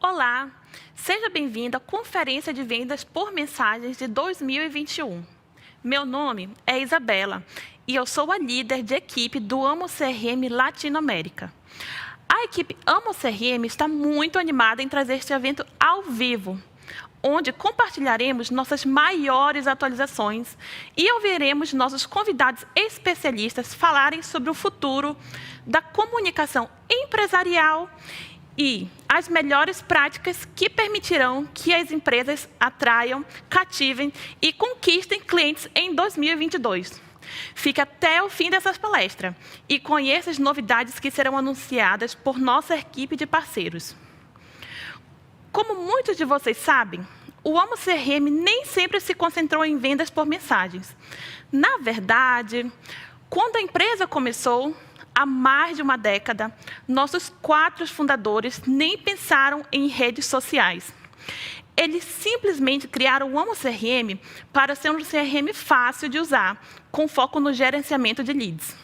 Olá, seja bem-vindo à Conferência de Vendas por Mensagens de 2021. Meu nome é Isabela e eu sou a líder de equipe do Amo CRM Latinoamérica. A equipe Amo CRM está muito animada em trazer este evento ao vivo, onde compartilharemos nossas maiores atualizações e ouviremos nossos convidados especialistas falarem sobre o futuro da comunicação empresarial e as melhores práticas que permitirão que as empresas atraiam, cativem e conquistem clientes em 2022. Fique até o fim dessa palestra e conheça as novidades que serão anunciadas por nossa equipe de parceiros. Como muitos de vocês sabem, o Amo CRM nem sempre se concentrou em vendas por mensagens. Na verdade, quando a empresa começou, há mais de uma década, nossos 4 fundadores nem pensaram em redes sociais. Eles simplesmente criaram o Amo CRM para ser um CRM fácil de usar, com foco no gerenciamento de leads.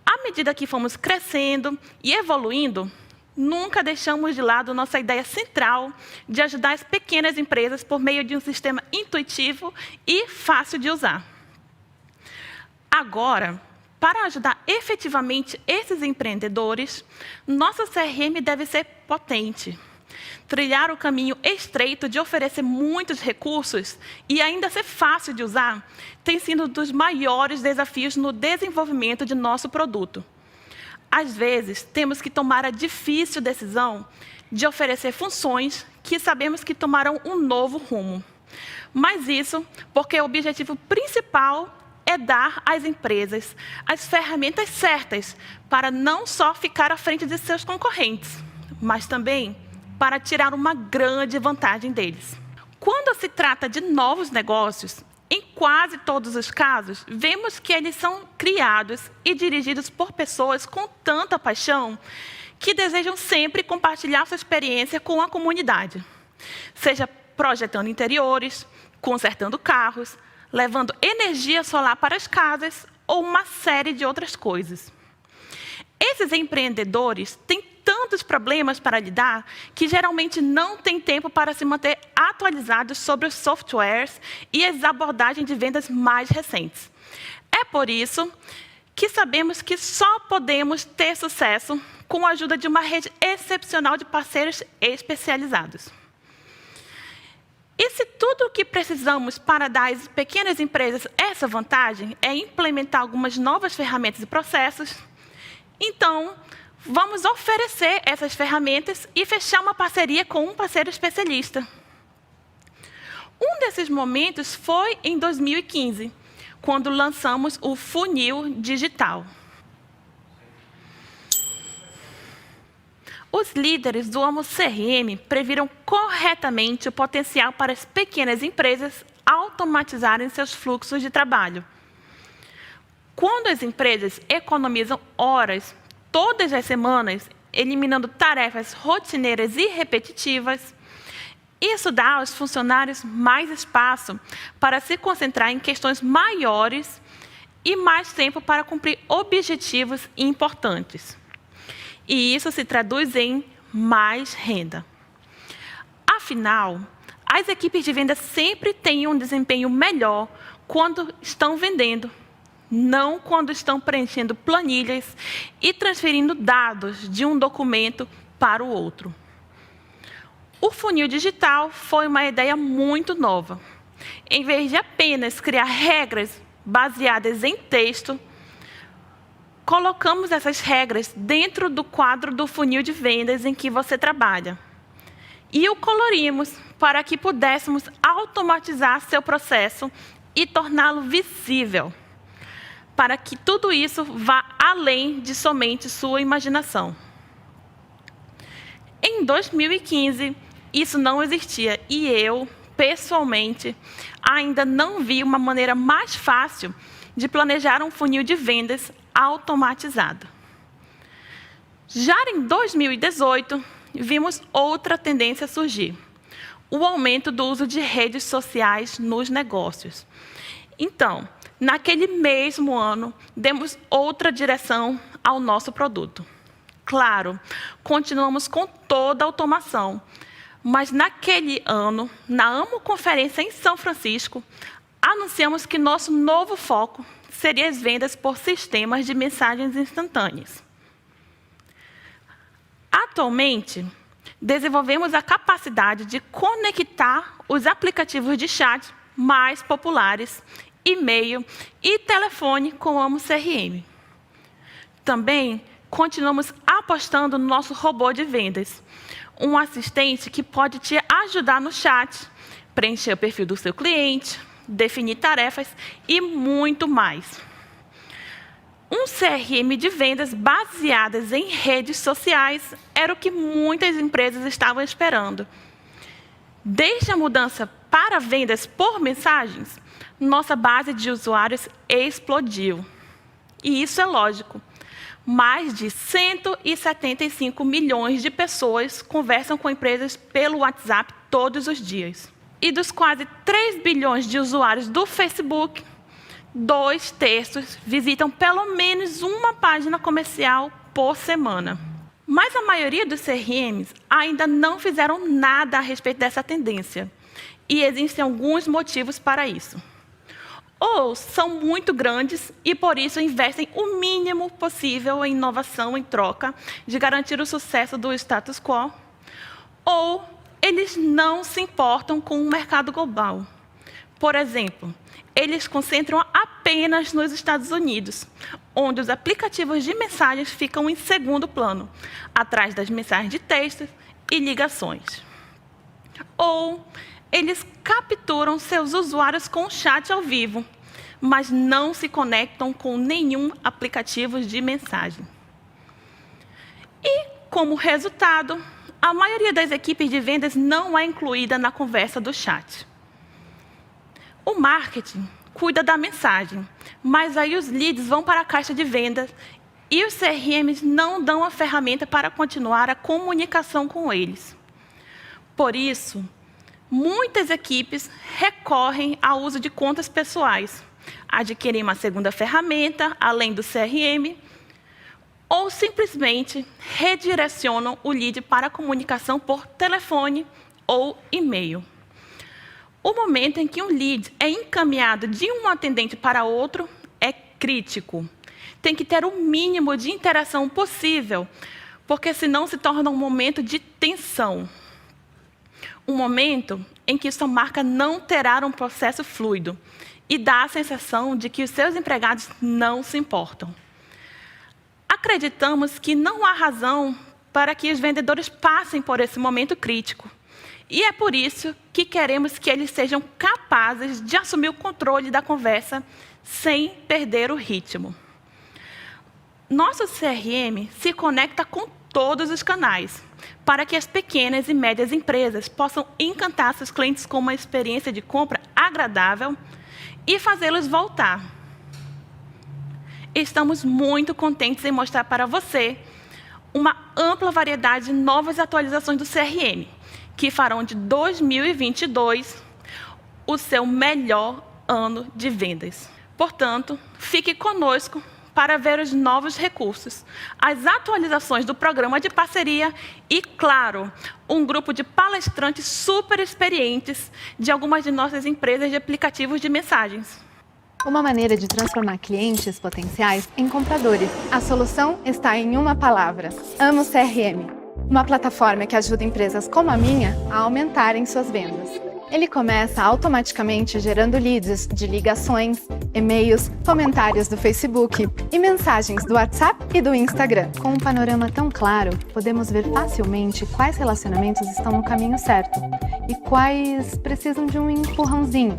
À medida que fomos crescendo e evoluindo, nunca deixamos de lado nossa ideia central de ajudar as pequenas empresas por meio de um sistema intuitivo e fácil de usar. Agora, para ajudar efetivamente esses empreendedores, nosso CRM deve ser potente. Trilhar o caminho estreito de oferecer muitos recursos e ainda ser fácil de usar tem sido um dos maiores desafios no desenvolvimento de nosso produto. Às vezes, temos que tomar a difícil decisão de oferecer funções que sabemos que tomarão um novo rumo. Mas isso porque o objetivo principal é dar às empresas as ferramentas certas para não só ficar à frente de seus concorrentes, mas também para tirar uma grande vantagem deles. Quando se trata de novos negócios, em quase todos os casos, vemos que eles são criados e dirigidos por pessoas com tanta paixão que desejam sempre compartilhar sua experiência com a comunidade. Seja projetando interiores, consertando carros, levando energia solar para as casas ou uma série de outras coisas. Esses empreendedores têm tantos problemas para lidar que geralmente não têm tempo para se manter atualizados sobre os softwares e as abordagens de vendas mais recentes. É por isso que sabemos que só podemos ter sucesso com a ajuda de uma rede excepcional de parceiros especializados. E se tudo o que precisamos para dar às pequenas empresas essa vantagem é implementar algumas novas ferramentas e processos, então, vamos oferecer essas ferramentas e fechar uma parceria com um parceiro especialista. Um desses momentos foi em 2015, quando lançamos o funil digital. Os líderes do Amo CRM previram corretamente o potencial para as pequenas empresas automatizarem seus fluxos de trabalho. Quando as empresas economizam horas todas as semanas, eliminando tarefas rotineiras e repetitivas, isso dá aos funcionários mais espaço para se concentrar em questões maiores e mais tempo para cumprir objetivos importantes. E isso se traduz em mais renda. Afinal, as equipes de venda sempre têm um desempenho melhor quando estão vendendo, não quando estão preenchendo planilhas e transferindo dados de um documento para o outro. O funil digital foi uma ideia muito nova. Em vez de apenas criar regras baseadas em texto, colocamos essas regras dentro do quadro do funil de vendas em que você trabalha. E o colorimos para que pudéssemos automatizar seu processo e torná-lo visível, para que tudo isso vá além de somente sua imaginação. Em 2015, isso não existia e eu, pessoalmente, ainda não vi uma maneira mais fácil de planejar um funil de vendas automatizado. Já em 2018, vimos outra tendência surgir: o aumento do uso de redes sociais nos negócios. Então, naquele mesmo ano, demos outra direção ao nosso produto. Claro, continuamos com toda a automação, mas naquele ano, na AMO Conferência em São Francisco, anunciamos que nosso novo foco seria as vendas por sistemas de mensagens instantâneas. Atualmente, desenvolvemos a capacidade de conectar os aplicativos de chat mais populares, e-mail e telefone com o Amo CRM. Também continuamos apostando no nosso robô de vendas, um assistente que pode te ajudar no chat, preencher o perfil do seu cliente, definir tarefas e muito mais. Um CRM de vendas baseadas em redes sociais era o que muitas empresas estavam esperando. Desde a mudança para vendas por mensagens, nossa base de usuários explodiu. E isso é lógico. Mais de 175 milhões de pessoas conversam com empresas pelo WhatsApp todos os dias. E dos quase 3 bilhões de usuários do Facebook, 2/3 visitam pelo menos uma página comercial por semana. Mas a maioria dos CRMs ainda não fizeram nada a respeito dessa tendência. E existem alguns motivos para isso. Ou são muito grandes e, por isso, investem o mínimo possível em inovação em troca de garantir o sucesso do status quo. Ou eles não se importam com o mercado global. Por exemplo, eles concentram apenas nos Estados Unidos, onde os aplicativos de mensagens ficam em segundo plano, atrás das mensagens de texto e ligações. Ou eles capturam seus usuários com chat ao vivo, mas não se conectam com nenhum aplicativo de mensagem. E, como resultado, a maioria das equipes de vendas não é incluída na conversa do chat. O marketing cuida da mensagem, mas aí os leads vão para a caixa de vendas e os CRMs não dão a ferramenta para continuar a comunicação com eles. Por isso, muitas equipes recorrem ao uso de contas pessoais, adquirem uma segunda ferramenta, além do CRM, ou simplesmente redirecionam o lead para a comunicação por telefone ou e-mail. O momento em que um lead é encaminhado de um atendente para outro é crítico. Tem que ter o mínimo de interação possível, porque senão se torna um momento de tensão. Um momento em que sua marca não terá um processo fluido e dá a sensação de que os seus empregados não se importam. Acreditamos que não há razão para que os vendedores passem por esse momento crítico. E é por isso que queremos que eles sejam capazes de assumir o controle da conversa sem perder o ritmo. Nosso CRM se conecta com todos os canais, para que as pequenas e médias empresas possam encantar seus clientes com uma experiência de compra agradável e fazê-los voltar. Estamos muito contentes em mostrar para você uma ampla variedade de novas atualizações do CRM, que farão de 2022 o seu melhor ano de vendas. Portanto, fique conosco para ver os novos recursos, as atualizações do programa de parceria e, claro, um grupo de palestrantes super experientes de algumas de nossas empresas de aplicativos de mensagens. Uma maneira de transformar clientes potenciais em compradores. A solução está em uma palavra: Amo CRM. Uma plataforma que ajuda empresas como a minha a aumentarem suas vendas. Ele começa automaticamente gerando leads de ligações, e-mails, comentários do Facebook e mensagens do WhatsApp e do Instagram. Com um panorama tão claro, podemos ver facilmente quais relacionamentos estão no caminho certo e quais precisam de um empurrãozinho.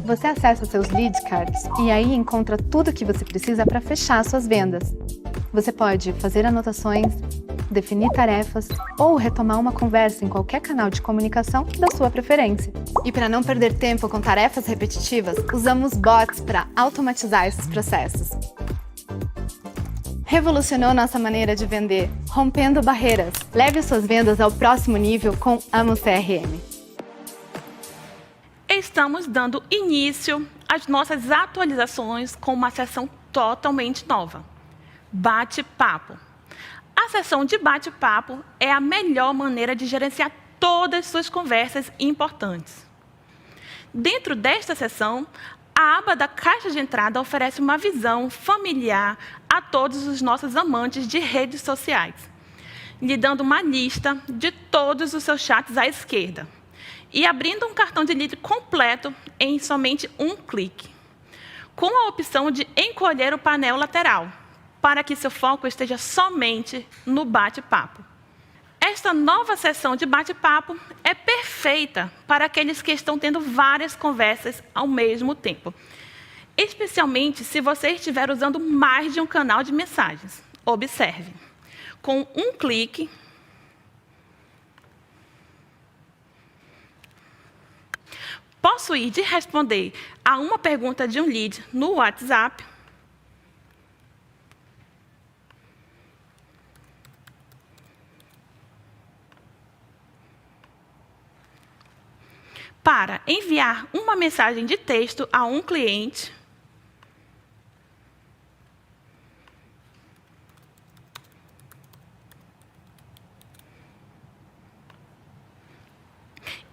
Você acessa seus lead cards e aí encontra tudo o que você precisa para fechar suas vendas. Você pode fazer anotações, definir tarefas ou retomar uma conversa em qualquer canal de comunicação da sua preferência. E para não perder tempo com tarefas repetitivas, usamos bots para automatizar esses processos. Revolucionou nossa maneira de vender, rompendo barreiras. Leve suas vendas ao próximo nível com Amo CRM. Estamos dando início às nossas atualizações com uma seção totalmente nova. Bate-papo. A sessão de bate-papo é a melhor maneira de gerenciar todas as suas conversas importantes. Dentro desta sessão, a aba da caixa de entrada oferece uma visão familiar a todos os nossos amantes de redes sociais, lhe dando uma lista de todos os seus chats à esquerda e abrindo um cartão de lead completo em somente um clique, com a opção de encolher o painel lateral, para que seu foco esteja somente no bate-papo. Esta nova sessão de bate-papo é perfeita para aqueles que estão tendo várias conversas ao mesmo tempo, especialmente se você estiver usando mais de um canal de mensagens. Observe, com um clique, posso ir de responder a uma pergunta de um lead no WhatsApp, para enviar uma mensagem de texto a um cliente,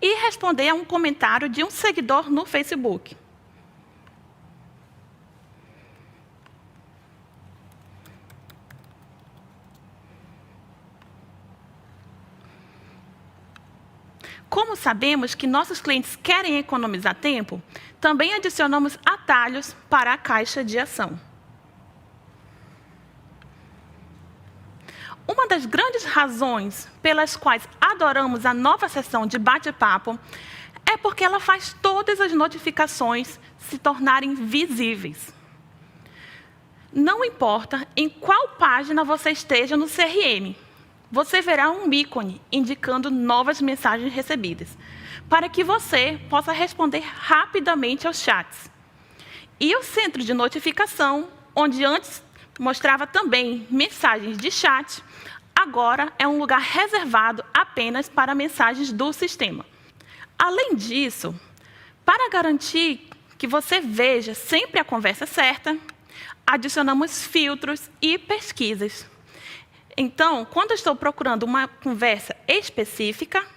e responder a um comentário de um seguidor no Facebook. Como sabemos que nossos clientes querem economizar tempo, também adicionamos atalhos para a caixa de ação. Uma das grandes razões pelas quais adoramos a nova sessão de bate-papo é porque ela faz todas as notificações se tornarem visíveis. Não importa em qual página você esteja no CRM, você verá um ícone indicando novas mensagens recebidas, para que você possa responder rapidamente aos chats. E o centro de notificação, onde antes mostrava também mensagens de chat, agora é um lugar reservado apenas para mensagens do sistema. Além disso, para garantir que você veja sempre a conversa certa, adicionamos filtros e pesquisas. Então, quando eu estou procurando uma conversa específica,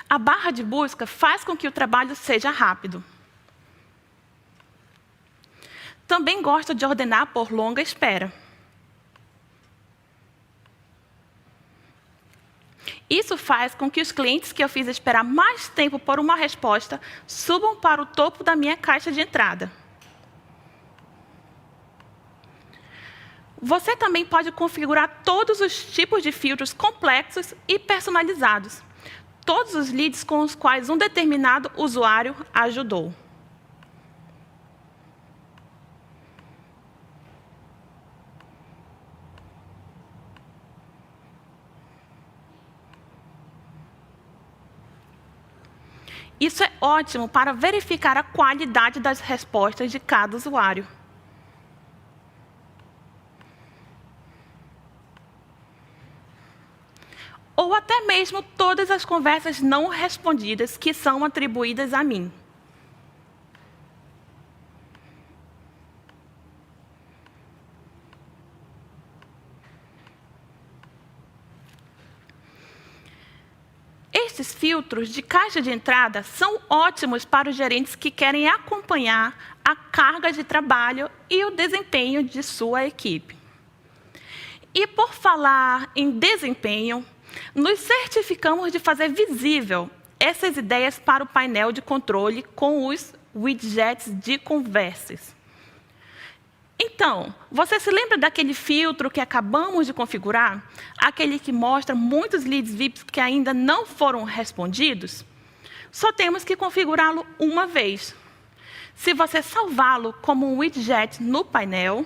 a barra de busca faz com que o trabalho seja rápido. Também gosto de ordenar por longa espera. Isso faz com que os clientes que eu fiz esperar mais tempo por uma resposta subam para o topo da minha caixa de entrada. Você também pode configurar todos os tipos de filtros complexos e personalizados, todos os leads com os quais um determinado usuário ajudou. Isso é ótimo para verificar a qualidade das respostas de cada usuário. Ou até mesmo todas as conversas não respondidas que são atribuídas a mim. Estes filtros de caixa de entrada são ótimos para os gerentes que querem acompanhar a carga de trabalho e o desempenho de sua equipe. E por falar em desempenho, nos certificamos de fazer visível essas ideias para o painel de controle com os widgets de conversas. Então, você se lembra daquele filtro que acabamos de configurar? Aquele que mostra muitos leads VIPs que ainda não foram respondidos? Só temos que configurá-lo uma vez. Se você salvá-lo como um widget no painel,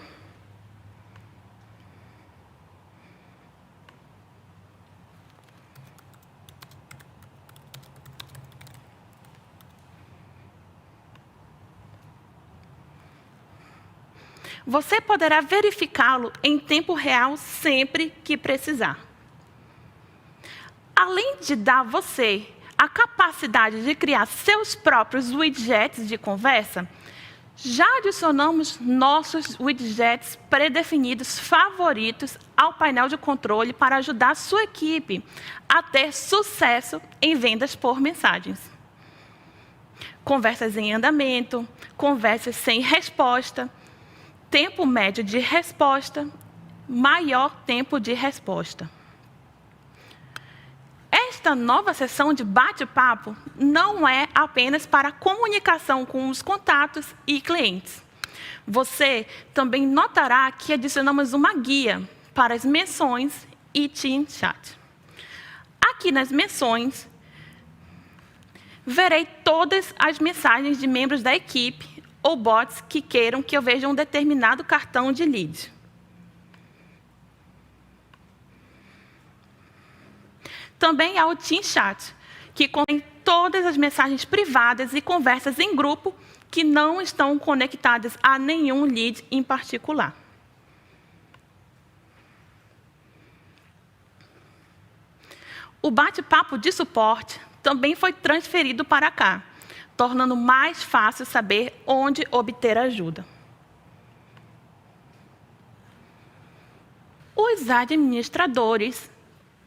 você poderá verificá-lo em tempo real sempre que precisar. Além de dar a você a capacidade de criar seus próprios widgets de conversa, Já adicionamos nossos widgets pré-definidos favoritos ao painel de controle para ajudar a sua equipe a ter sucesso em vendas por mensagens. Conversas em andamento, conversas sem resposta, tempo médio de resposta, maior tempo de resposta. Esta nova sessão de bate-papo não é apenas para comunicação com os contatos e clientes. Você também notará que adicionamos uma guia para as menções e Team Chat. Aqui nas menções, verei todas as mensagens de membros da equipe ou bots que queiram que eu veja um determinado cartão de lead. Também há o Team Chat, que contém todas as mensagens privadas e conversas em grupo que não estão conectadas a nenhum lead em particular. O bate-papo de suporte também foi transferido para cá, tornando mais fácil saber onde obter ajuda. Os administradores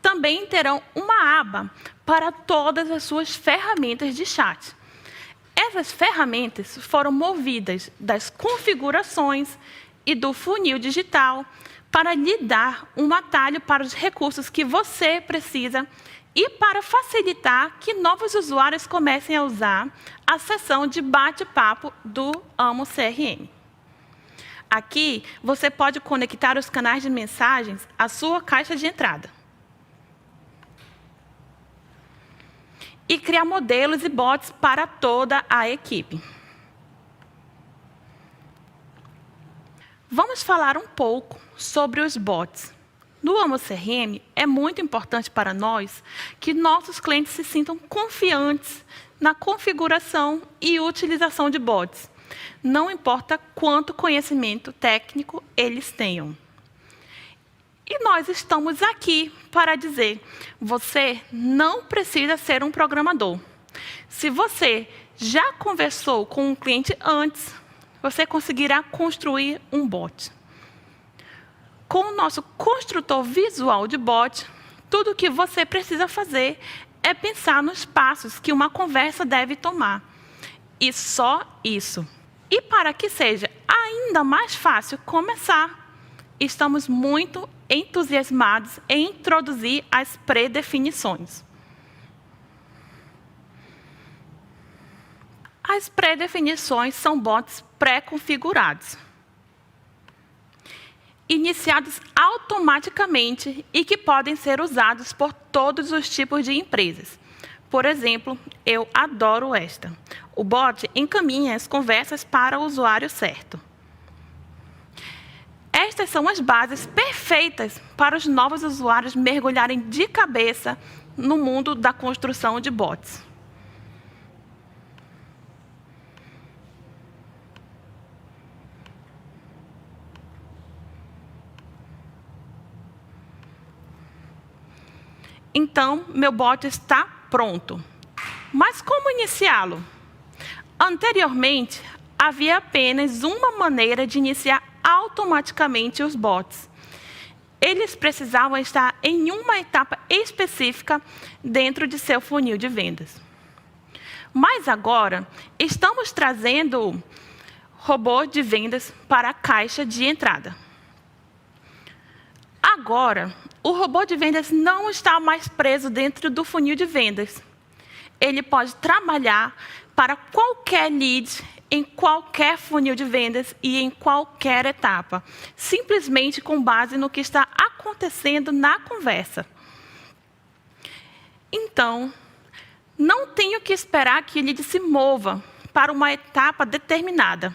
também terão uma aba para todas as suas ferramentas de chat. Essas ferramentas foram movidas das configurações e do funil digital para lhe dar um atalho para os recursos que você precisa e para facilitar que novos usuários comecem a usar a seção de bate-papo do Amo CRM. Aqui, você pode conectar os canais de mensagens à sua caixa de entrada e criar modelos e bots para toda a equipe. Vamos falar um pouco sobre os bots. No Amo CRM, é muito importante para nós que nossos clientes se sintam confiantes na configuração e utilização de bots. Não importa quanto conhecimento técnico eles tenham. E nós estamos aqui para dizer, você não precisa ser um programador. Se você já conversou com um cliente antes, você conseguirá construir um bot. Com o nosso construtor visual de bot, tudo o que você precisa fazer é pensar nos passos que uma conversa deve tomar. E só isso. E para que seja ainda mais fácil começar, estamos muito entusiasmados em introduzir as pré-definições. As pré-definições são bots pré-configurados, iniciados automaticamente e que podem ser usados por todos os tipos de empresas. Por exemplo, eu adoro esta. O bot encaminha as conversas para o usuário certo. Estas são as bases perfeitas para os novos usuários mergulharem de cabeça no mundo da construção de bots. Então, meu bot está pronto. Mas como iniciá-lo? Anteriormente, havia apenas uma maneira de iniciar automaticamente os bots. Eles precisavam estar em uma etapa específica dentro de seu funil de vendas. Mas agora, estamos trazendo robô de vendas para a caixa de entrada. Agora, o robô de vendas não está mais preso dentro do funil de vendas. Ele pode trabalhar para qualquer lead, em qualquer funil de vendas e em qualquer etapa, simplesmente com base no que está acontecendo na conversa. Então, não tenho que esperar que o lead se mova para uma etapa determinada.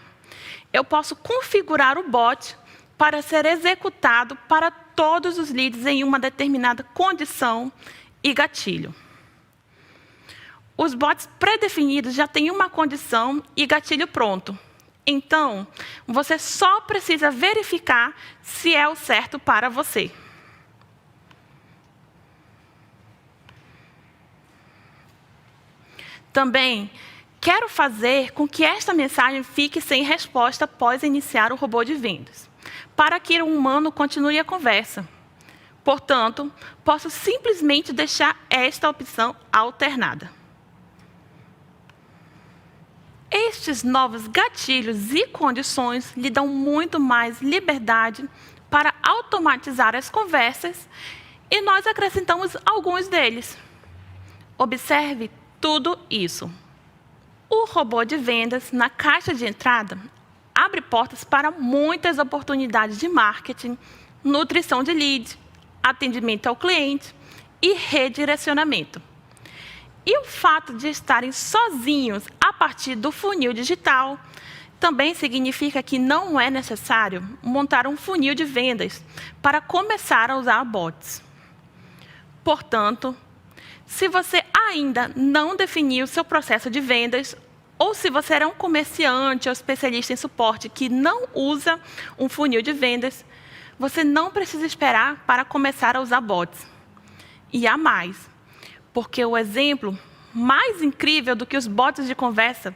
Eu posso configurar o bot para ser executado para todos os leads em uma determinada condição e gatilho. Os bots pré-definidos já têm uma condição e gatilho pronto. Então, você só precisa verificar se é o certo para você. Também Quero fazer com que esta mensagem fique sem resposta após iniciar o robô de vendas, para que o humano continue a conversa. Portanto, posso simplesmente deixar esta opção alternada. Estes novos gatilhos e condições lhe dão muito mais liberdade para automatizar as conversas e nós acrescentamos alguns deles. Observe tudo isso. O robô de vendas, na caixa de entrada, abre portas para muitas oportunidades de marketing, nutrição de lead, atendimento ao cliente e redirecionamento. E o fato de estarem sozinhos a partir do funil digital também significa que não é necessário montar um funil de vendas para começar a usar bots. Portanto, se você ainda não definiu seu processo de vendas, ou se você é um comerciante ou especialista em suporte que não usa um funil de vendas, você não precisa esperar para começar a usar bots. E há mais, porque o exemplo mais incrível do que os bots de conversa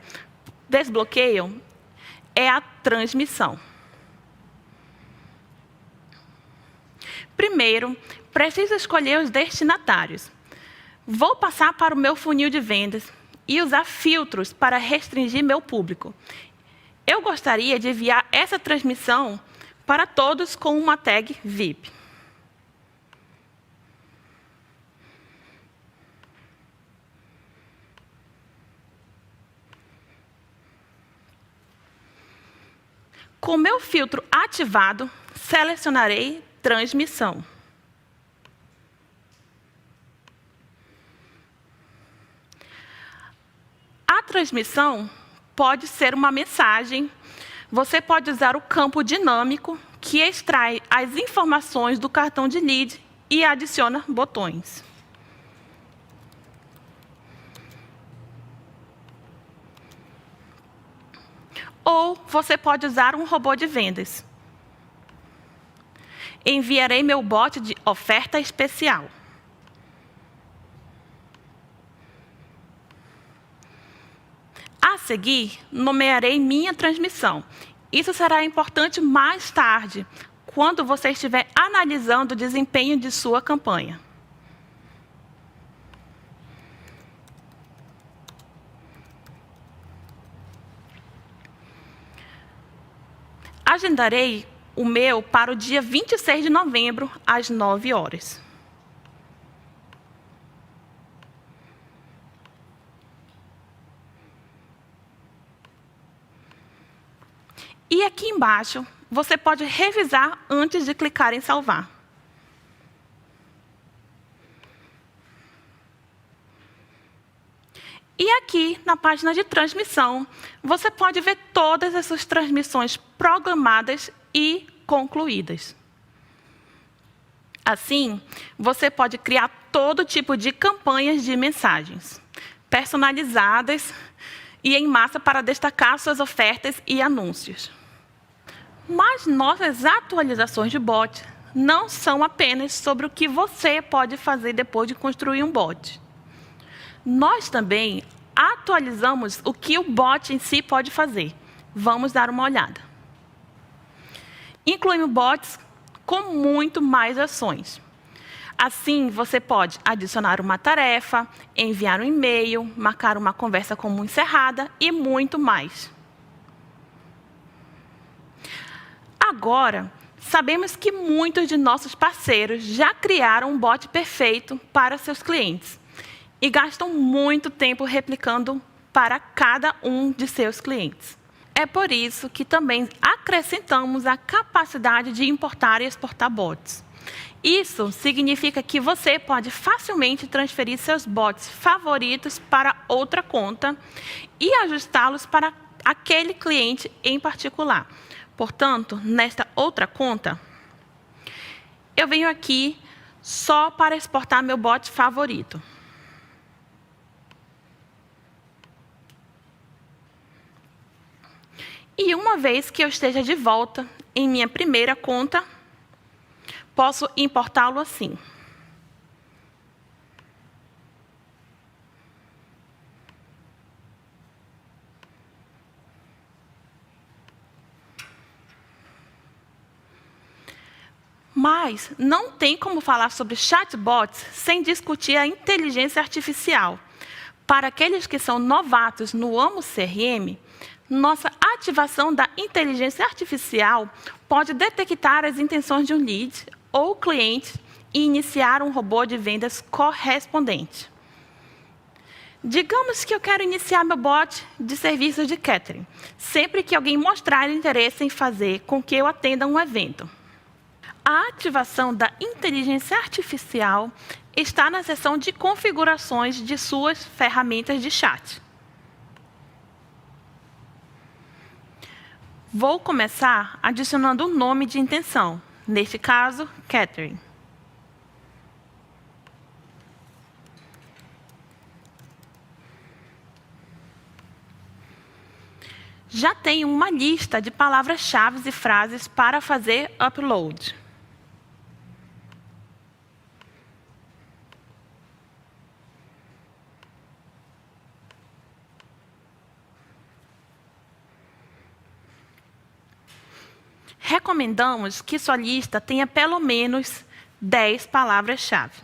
desbloqueiam é a transmissão. Primeiro, preciso escolher os destinatários. Vou passar para o meu funil de vendas e usar filtros para restringir meu público. Eu gostaria de enviar essa transmissão para todos com uma tag VIP. Com meu filtro ativado, selecionarei transmissão. A transmissão pode ser uma mensagem. Você pode usar o campo dinâmico, que extrai as informações do cartão de lead e adiciona botões. Ou você pode usar um robô de vendas. Enviarei meu bot de oferta especial. A seguir, nomearei minha transmissão. Isso será importante mais tarde, quando você estiver analisando o desempenho de sua campanha. Agendarei o meu para o dia 26 de novembro, às 9 horas. E aqui embaixo, você pode revisar antes de clicar em salvar. E aqui, na página de transmissão, você pode ver todas as suas transmissões programadas e concluídas. Assim, você pode criar todo tipo de campanhas de mensagens, personalizadas e em massa para destacar suas ofertas e anúncios. Mas nossas atualizações de bot não são apenas sobre o que você pode fazer depois de construir um bot. Nós também atualizamos o que o bot em si pode fazer. Vamos dar uma olhada. Incluímos bots com muito mais ações. Assim, você pode adicionar uma tarefa, enviar um e-mail, marcar uma conversa como encerrada e muito mais. Agora, sabemos que muitos de nossos parceiros já criaram um bot perfeito para seus clientes e gastam muito tempo replicando para cada um de seus clientes. É por isso que também acrescentamos a capacidade de importar e exportar bots. Isso significa que você pode facilmente transferir seus bots favoritos para outra conta e ajustá-los para aquele cliente em particular. Portanto, nesta outra conta, eu venho aqui só para exportar meu bot favorito. E uma vez que eu esteja de volta em minha primeira conta, posso importá-lo assim. Mas não tem como falar sobre chatbots sem discutir a inteligência artificial. Para aqueles que são novatos no Amo CRM, nossa ativação da inteligência artificial pode detectar as intenções de um lead ou cliente e iniciar um robô de vendas correspondente. Digamos que eu quero iniciar meu bot de serviços de catering, sempre que alguém mostrar interesse em fazer com que eu atenda um evento. A ativação da inteligência artificial está na seção de configurações de suas ferramentas de chat. Vou começar adicionando um nome de intenção, neste caso, catering. Já tenho uma lista de palavras-chave e frases para fazer upload. Recomendamos que sua lista tenha pelo menos 10 palavras-chave.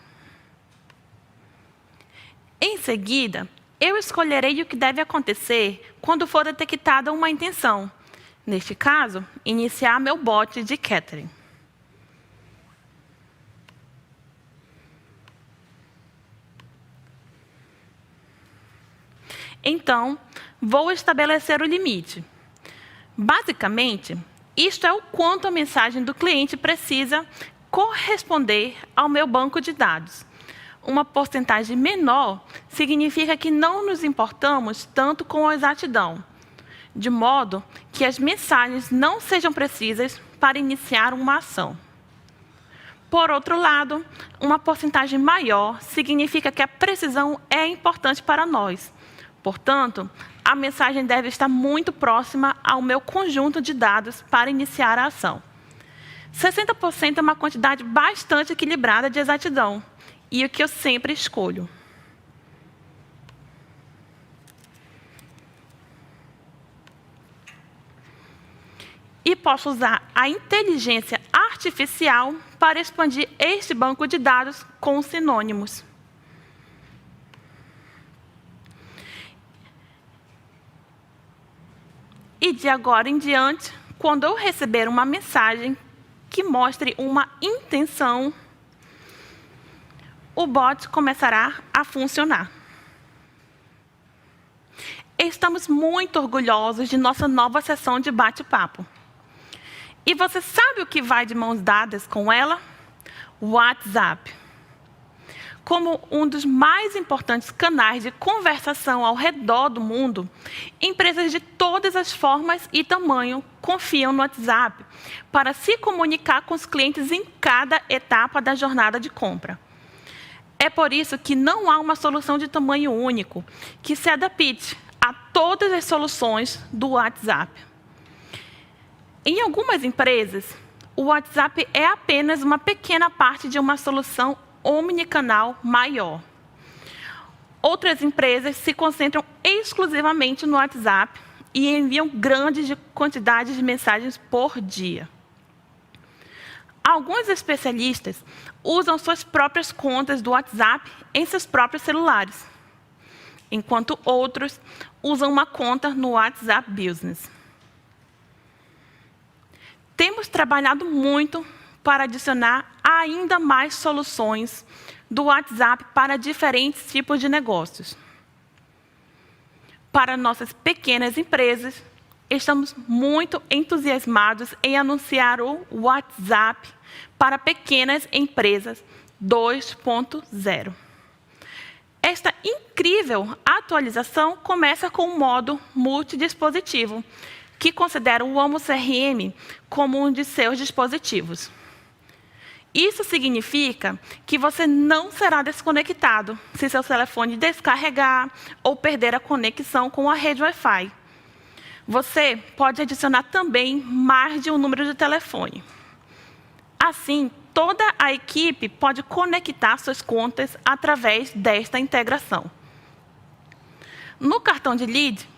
Em seguida, eu escolherei o que deve acontecer quando for detectada uma intenção. Neste caso, iniciar meu bot de catering. Então, vou estabelecer o limite. Basicamente, isto é o quanto a mensagem do cliente precisa corresponder ao meu banco de dados. Uma porcentagem menor significa que não nos importamos tanto com a exatidão, de modo que as mensagens não sejam precisas para iniciar uma ação. Por outro lado, uma porcentagem maior significa que a precisão é importante para nós. Portanto, a mensagem deve estar muito próxima ao meu conjunto de dados para iniciar a ação. 60% é uma quantidade bastante equilibrada de exatidão, e o que eu sempre escolho. E posso usar a inteligência artificial para expandir este banco de dados com sinônimos. E de agora em diante, quando eu receber uma mensagem que mostre uma intenção, o bot começará a funcionar. Estamos muito orgulhosos de nossa nova sessão de bate-papo. E você sabe o que vai de mãos dadas com ela? WhatsApp. Como um dos mais importantes canais de conversação ao redor do mundo, empresas de todas as formas e tamanho confiam no WhatsApp para se comunicar com os clientes em cada etapa da jornada de compra. É por isso que não há uma solução de tamanho único que se adapte a todas as soluções do WhatsApp. Em algumas empresas, o WhatsApp é apenas uma pequena parte de uma solução omnicanal maior. Outras empresas se concentram exclusivamente no WhatsApp e enviam grandes quantidades de mensagens por dia. Alguns especialistas usam suas próprias contas do WhatsApp em seus próprios celulares, enquanto outros usam uma conta no WhatsApp Business. Temos trabalhado muito para adicionar ainda mais soluções do WhatsApp para diferentes tipos de negócios. Para nossas pequenas empresas, estamos muito entusiasmados em anunciar o WhatsApp para pequenas empresas 2.0. Esta incrível atualização começa com o modo multidispositivo, que considera o Amo CRM como um de seus dispositivos. Isso significa que você não será desconectado se seu telefone descarregar ou perder a conexão com a rede Wi-Fi. Você pode adicionar também mais de um número de telefone. Assim, toda a equipe pode conectar suas contas através desta integração. No cartão de lead,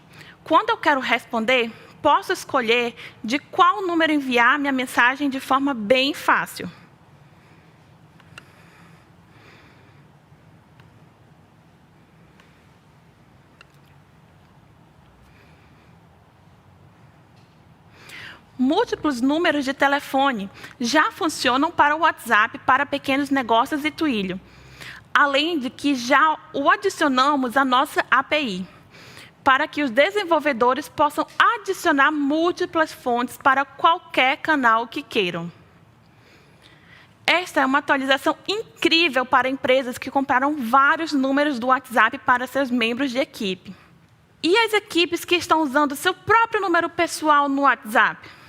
quando eu quero responder, posso escolher de qual número enviar minha mensagem de forma bem fácil. múltiplos números de telefone já funcionam para o WhatsApp para pequenos negócios e Twilio, além de que já o adicionamos à nossa API, para que os desenvolvedores possam adicionar múltiplas fontes para qualquer canal que queiram. Esta é uma atualização incrível para empresas que compraram vários números do WhatsApp para seus membros de equipe. E as equipes que estão usando seu próprio número pessoal no WhatsApp?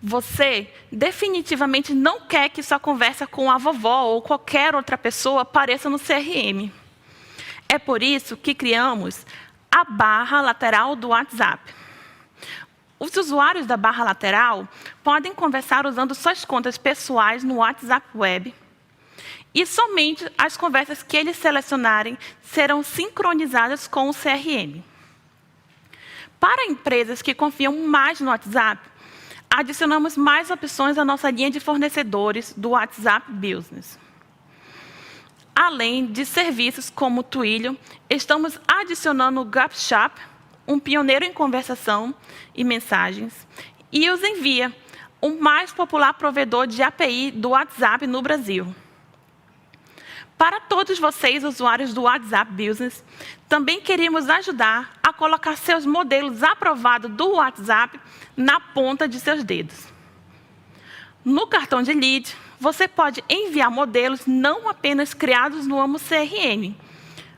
Você definitivamente não quer que sua conversa com a vovó ou qualquer outra pessoa apareça no CRM. É por isso que criamos a barra lateral do WhatsApp. Os usuários da barra lateral podem conversar usando suas contas pessoais no WhatsApp Web e somente as conversas que eles selecionarem serão sincronizadas com o CRM. Para empresas que confiam mais no WhatsApp, adicionamos mais opções à nossa linha de fornecedores do WhatsApp Business. Além de serviços como o Twilio, estamos adicionando o Gupshop, um pioneiro em conversação e mensagens, e os Envia, o mais popular provedor de API do WhatsApp no Brasil. Para todos vocês, usuários do WhatsApp Business, também queremos ajudar a colocar seus modelos aprovados do WhatsApp na ponta de seus dedos. No cartão de lead, você pode enviar modelos não apenas criados no Amo CRM,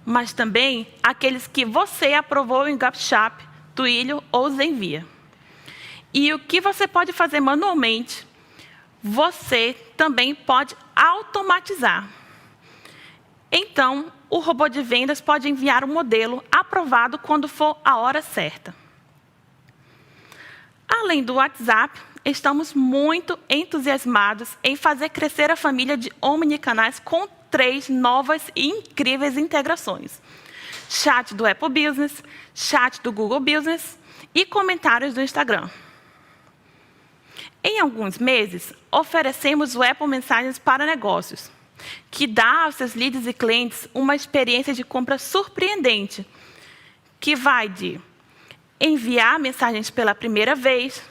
mas também aqueles que você aprovou em Gupshop, Twilio ou Envia. E o que você pode fazer manualmente, você também pode automatizar. Então, o robô de vendas pode enviar o modelo aprovado quando for a hora certa. Além do WhatsApp, estamos muito entusiasmados em fazer crescer a família de omnicanais com 3 novas e incríveis integrações: chat do Apple Business, chat do Google Business e comentários do Instagram. Em alguns meses, oferecemos o Apple Mensagens para negócios, que dá aos seus leads e clientes uma experiência de compra surpreendente, que vai de enviar mensagens pela primeira vez,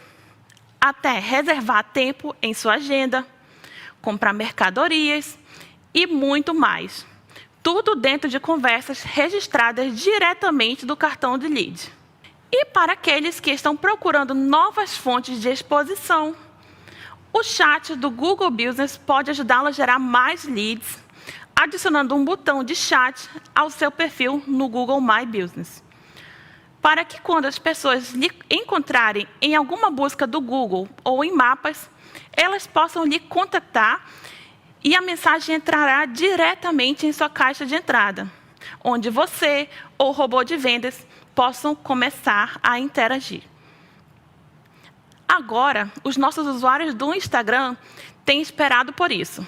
até reservar tempo em sua agenda, comprar mercadorias e muito mais. Tudo dentro de conversas registradas diretamente do cartão de lead. E para aqueles que estão procurando novas fontes de exposição, o chat do Google Business pode ajudá-lo a gerar mais leads, adicionando um botão de chat ao seu perfil no Google My Business, para que quando as pessoas lhe encontrarem em alguma busca do Google ou em mapas, elas possam lhe contactar e a mensagem entrará diretamente em sua caixa de entrada, onde você ou o robô de vendas possam começar a interagir. Agora, os nossos usuários do Instagram têm esperado por isso.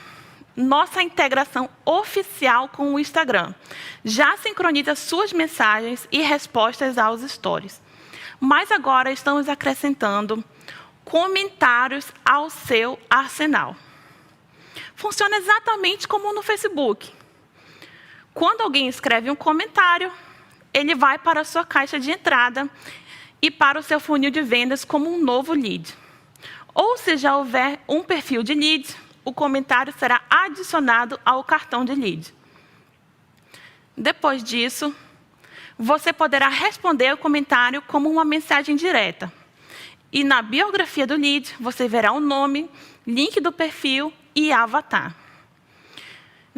Nossa integração oficial com o Instagram já sincroniza suas mensagens e respostas aos stories. Mas agora estamos acrescentando comentários ao seu arsenal. Funciona exatamente como no Facebook. Quando alguém escreve um comentário, ele vai para a sua caixa de entrada e para o seu funil de vendas como um novo lead. Ou se já houver um perfil de lead, o comentário será adicionado ao cartão de lead. Depois disso, você poderá responder o comentário como uma mensagem direta. E na biografia do lead, você verá o nome, link do perfil e avatar.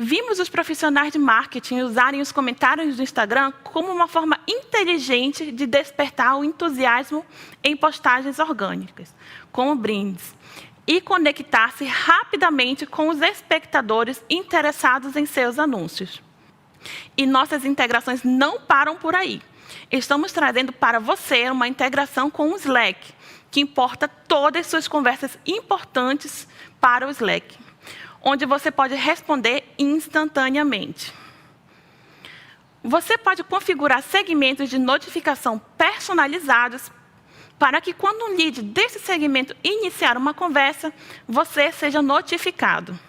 Vimos os profissionais de marketing usarem os comentários do Instagram como uma forma inteligente de despertar o entusiasmo em postagens orgânicas, como brindes, e conectar-se rapidamente com os espectadores interessados em seus anúncios. E nossas integrações não param por aí. Estamos trazendo para você uma integração com o Slack, que importa todas as suas conversas importantes para o Slack, onde você pode responder instantaneamente. Você pode configurar segmentos de notificação personalizados para que, quando um lead desse segmento iniciar uma conversa, você seja notificado.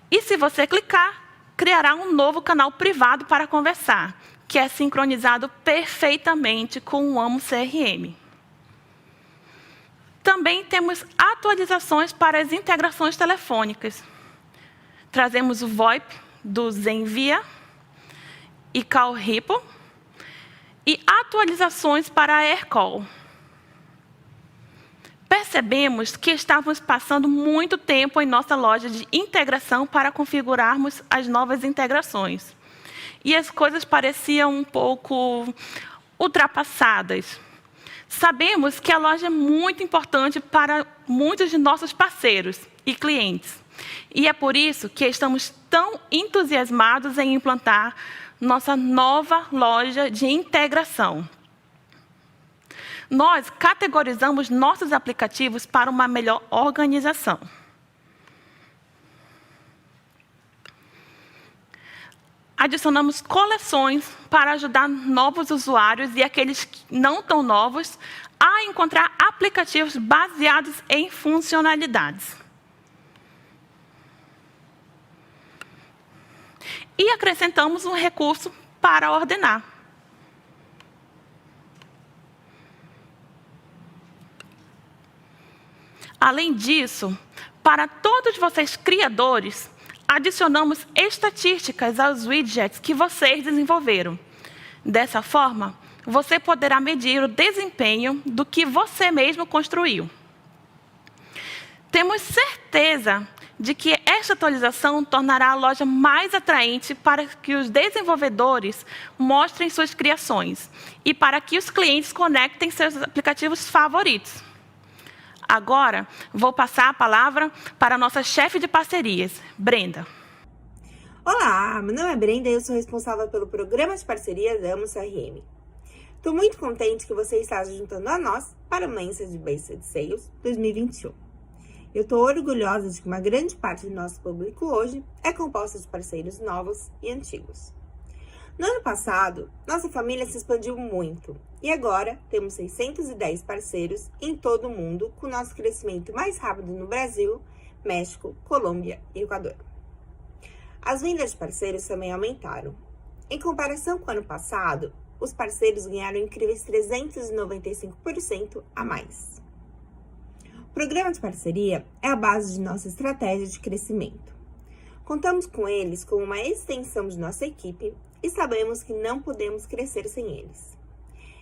E se você clicar, criará um novo canal privado para conversar, que é sincronizado perfeitamente com o Amo CRM. Também temos atualizações para as integrações telefônicas. Trazemos o VoIP do Zenvia e Call Ripple e atualizações para a AirCall. Percebemos que estávamos passando muito tempo em nossa loja de integração para configurarmos as novas integrações. E as coisas pareciam um pouco ultrapassadas. Sabemos que a loja é muito importante para muitos de nossos parceiros e clientes. E é por isso que estamos tão entusiasmados em implantar nossa nova loja de integração. Nós categorizamos nossos aplicativos para uma melhor organização. Adicionamos coleções para ajudar novos usuários e aqueles não tão novos a encontrar aplicativos baseados em funcionalidades. E acrescentamos um recurso para ordenar. Além disso, para todos vocês criadores, adicionamos estatísticas aos widgets que vocês desenvolveram. Dessa forma, você poderá medir o desempenho do que você mesmo construiu. Temos certeza de que esta atualização tornará a loja mais atraente para que os desenvolvedores mostrem suas criações e para que os clientes conectem seus aplicativos favoritos. Agora, vou passar a palavra para a nossa chefe de parcerias, Brenda. Olá, meu nome é Brenda e eu sou responsável pelo programa de parceria da CRM. Estou muito contente que você está se juntando a nós para o Mensagens Based Sales 2021. Eu estou orgulhosa de que uma grande parte do nosso público hoje é composta de parceiros novos e antigos. No ano passado, nossa família se expandiu muito e agora temos 610 parceiros em todo o mundo, com nosso crescimento mais rápido no Brasil, México, Colômbia e Equador. As vendas de parceiros também aumentaram. Em comparação com o ano passado, os parceiros ganharam incríveis 395% a mais. O programa de parceria é a base de nossa estratégia de crescimento. Contamos com eles como uma extensão de nossa equipe e sabemos que não podemos crescer sem eles.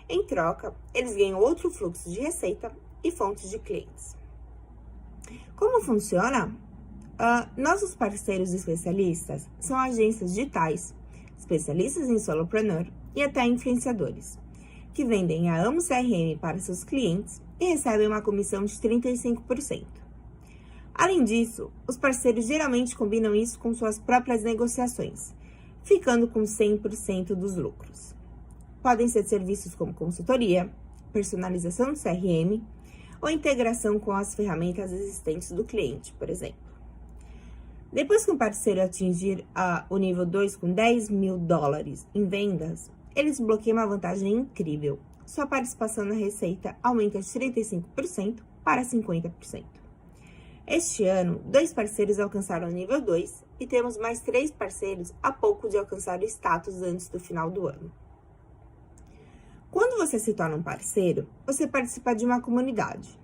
Em troca, eles ganham outro fluxo de receita e fontes de clientes. Como funciona? Nossos parceiros especialistas são agências digitais, especialistas em solopreneur e até influenciadores, que vendem a CRM para seus clientes e recebem uma comissão de 35%. Além disso, os parceiros geralmente combinam isso com suas próprias negociações, ficando com 100% dos lucros. Podem ser serviços como consultoria, personalização do CRM ou integração com as ferramentas existentes do cliente, por exemplo. Depois que um parceiro atingir o nível 2 com $10 mil em vendas, eles bloqueiam uma vantagem incrível. Sua participação na receita aumenta de 35% para 50%. Este ano, 2 parceiros alcançaram o nível 2 e temos mais 3 parceiros a pouco de alcançar o status antes do final do ano. Quando você se torna um parceiro, você participa de uma comunidade.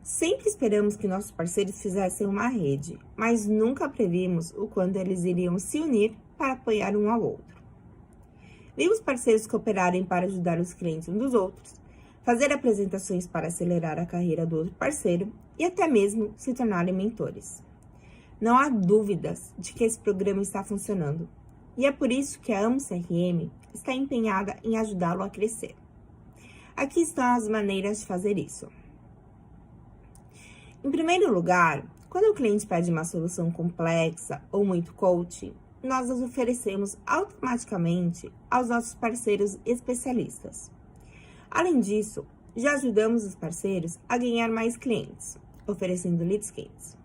Sempre esperamos que nossos parceiros fizessem uma rede, mas nunca previmos o quanto eles iriam se unir para apoiar um ao outro. Vimos parceiros cooperarem para ajudar os clientes uns dos outros, fazer apresentações para acelerar a carreira do outro parceiro e até mesmo se tornarem mentores. Não há dúvidas de que esse programa está funcionando, e é por isso que a CRM está empenhada em ajudá-lo a crescer. Aqui estão as maneiras de fazer isso. Em primeiro lugar, quando o cliente pede uma solução complexa ou muito coaching, nós as oferecemos automaticamente aos nossos parceiros especialistas. Além disso, já ajudamos os parceiros a ganhar mais clientes, oferecendo leads quentes.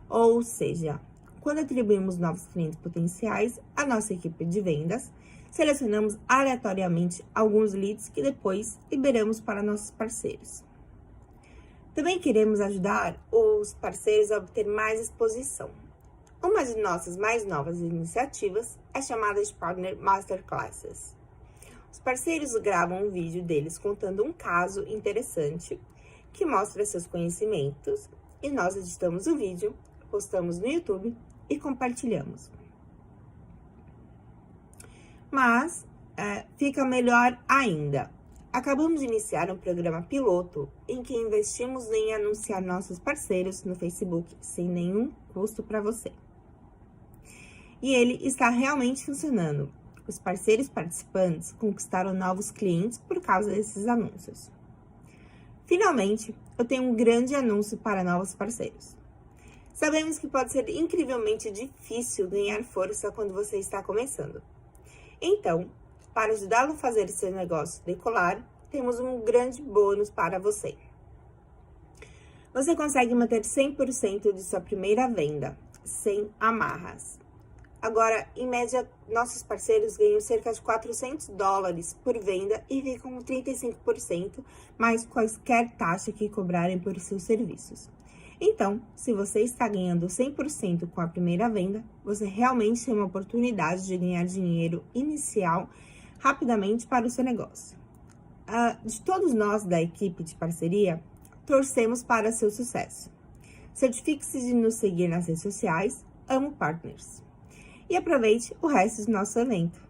Ou seja, quando atribuímos novos clientes potenciais à nossa equipe de vendas, selecionamos aleatoriamente alguns leads que depois liberamos para nossos parceiros. Também queremos ajudar os parceiros a obter mais exposição. Uma de nossas mais novas iniciativas é chamada de Partner Masterclasses. Os parceiros gravam um vídeo deles contando um caso interessante que mostra seus conhecimentos e nós editamos o vídeo, postamos no YouTube e compartilhamos. Mas fica melhor ainda. Acabamos de iniciar um programa piloto em que investimos em anunciar nossos parceiros no Facebook sem nenhum custo para você. E ele está realmente funcionando. Os parceiros participantes conquistaram novos clientes por causa desses anúncios. Finalmente, eu tenho um grande anúncio para novos parceiros. Sabemos que pode ser incrivelmente difícil ganhar força quando você está começando. Então, para ajudá-lo a fazer seu negócio decolar, temos um grande bônus para você. Você consegue manter 100% de sua primeira venda, sem amarras. Agora, em média, nossos parceiros ganham cerca de $400 por venda e ficam com 35% mais quaisquer taxa que cobrarem por seus serviços. Então, se você está ganhando 100% com a primeira venda, você realmente tem uma oportunidade de ganhar dinheiro inicial rapidamente para o seu negócio. De todos nós da equipe de parceria, torcemos para seu sucesso. Certifique-se de nos seguir nas redes sociais, Amo Partners. E aproveite o resto do nosso evento.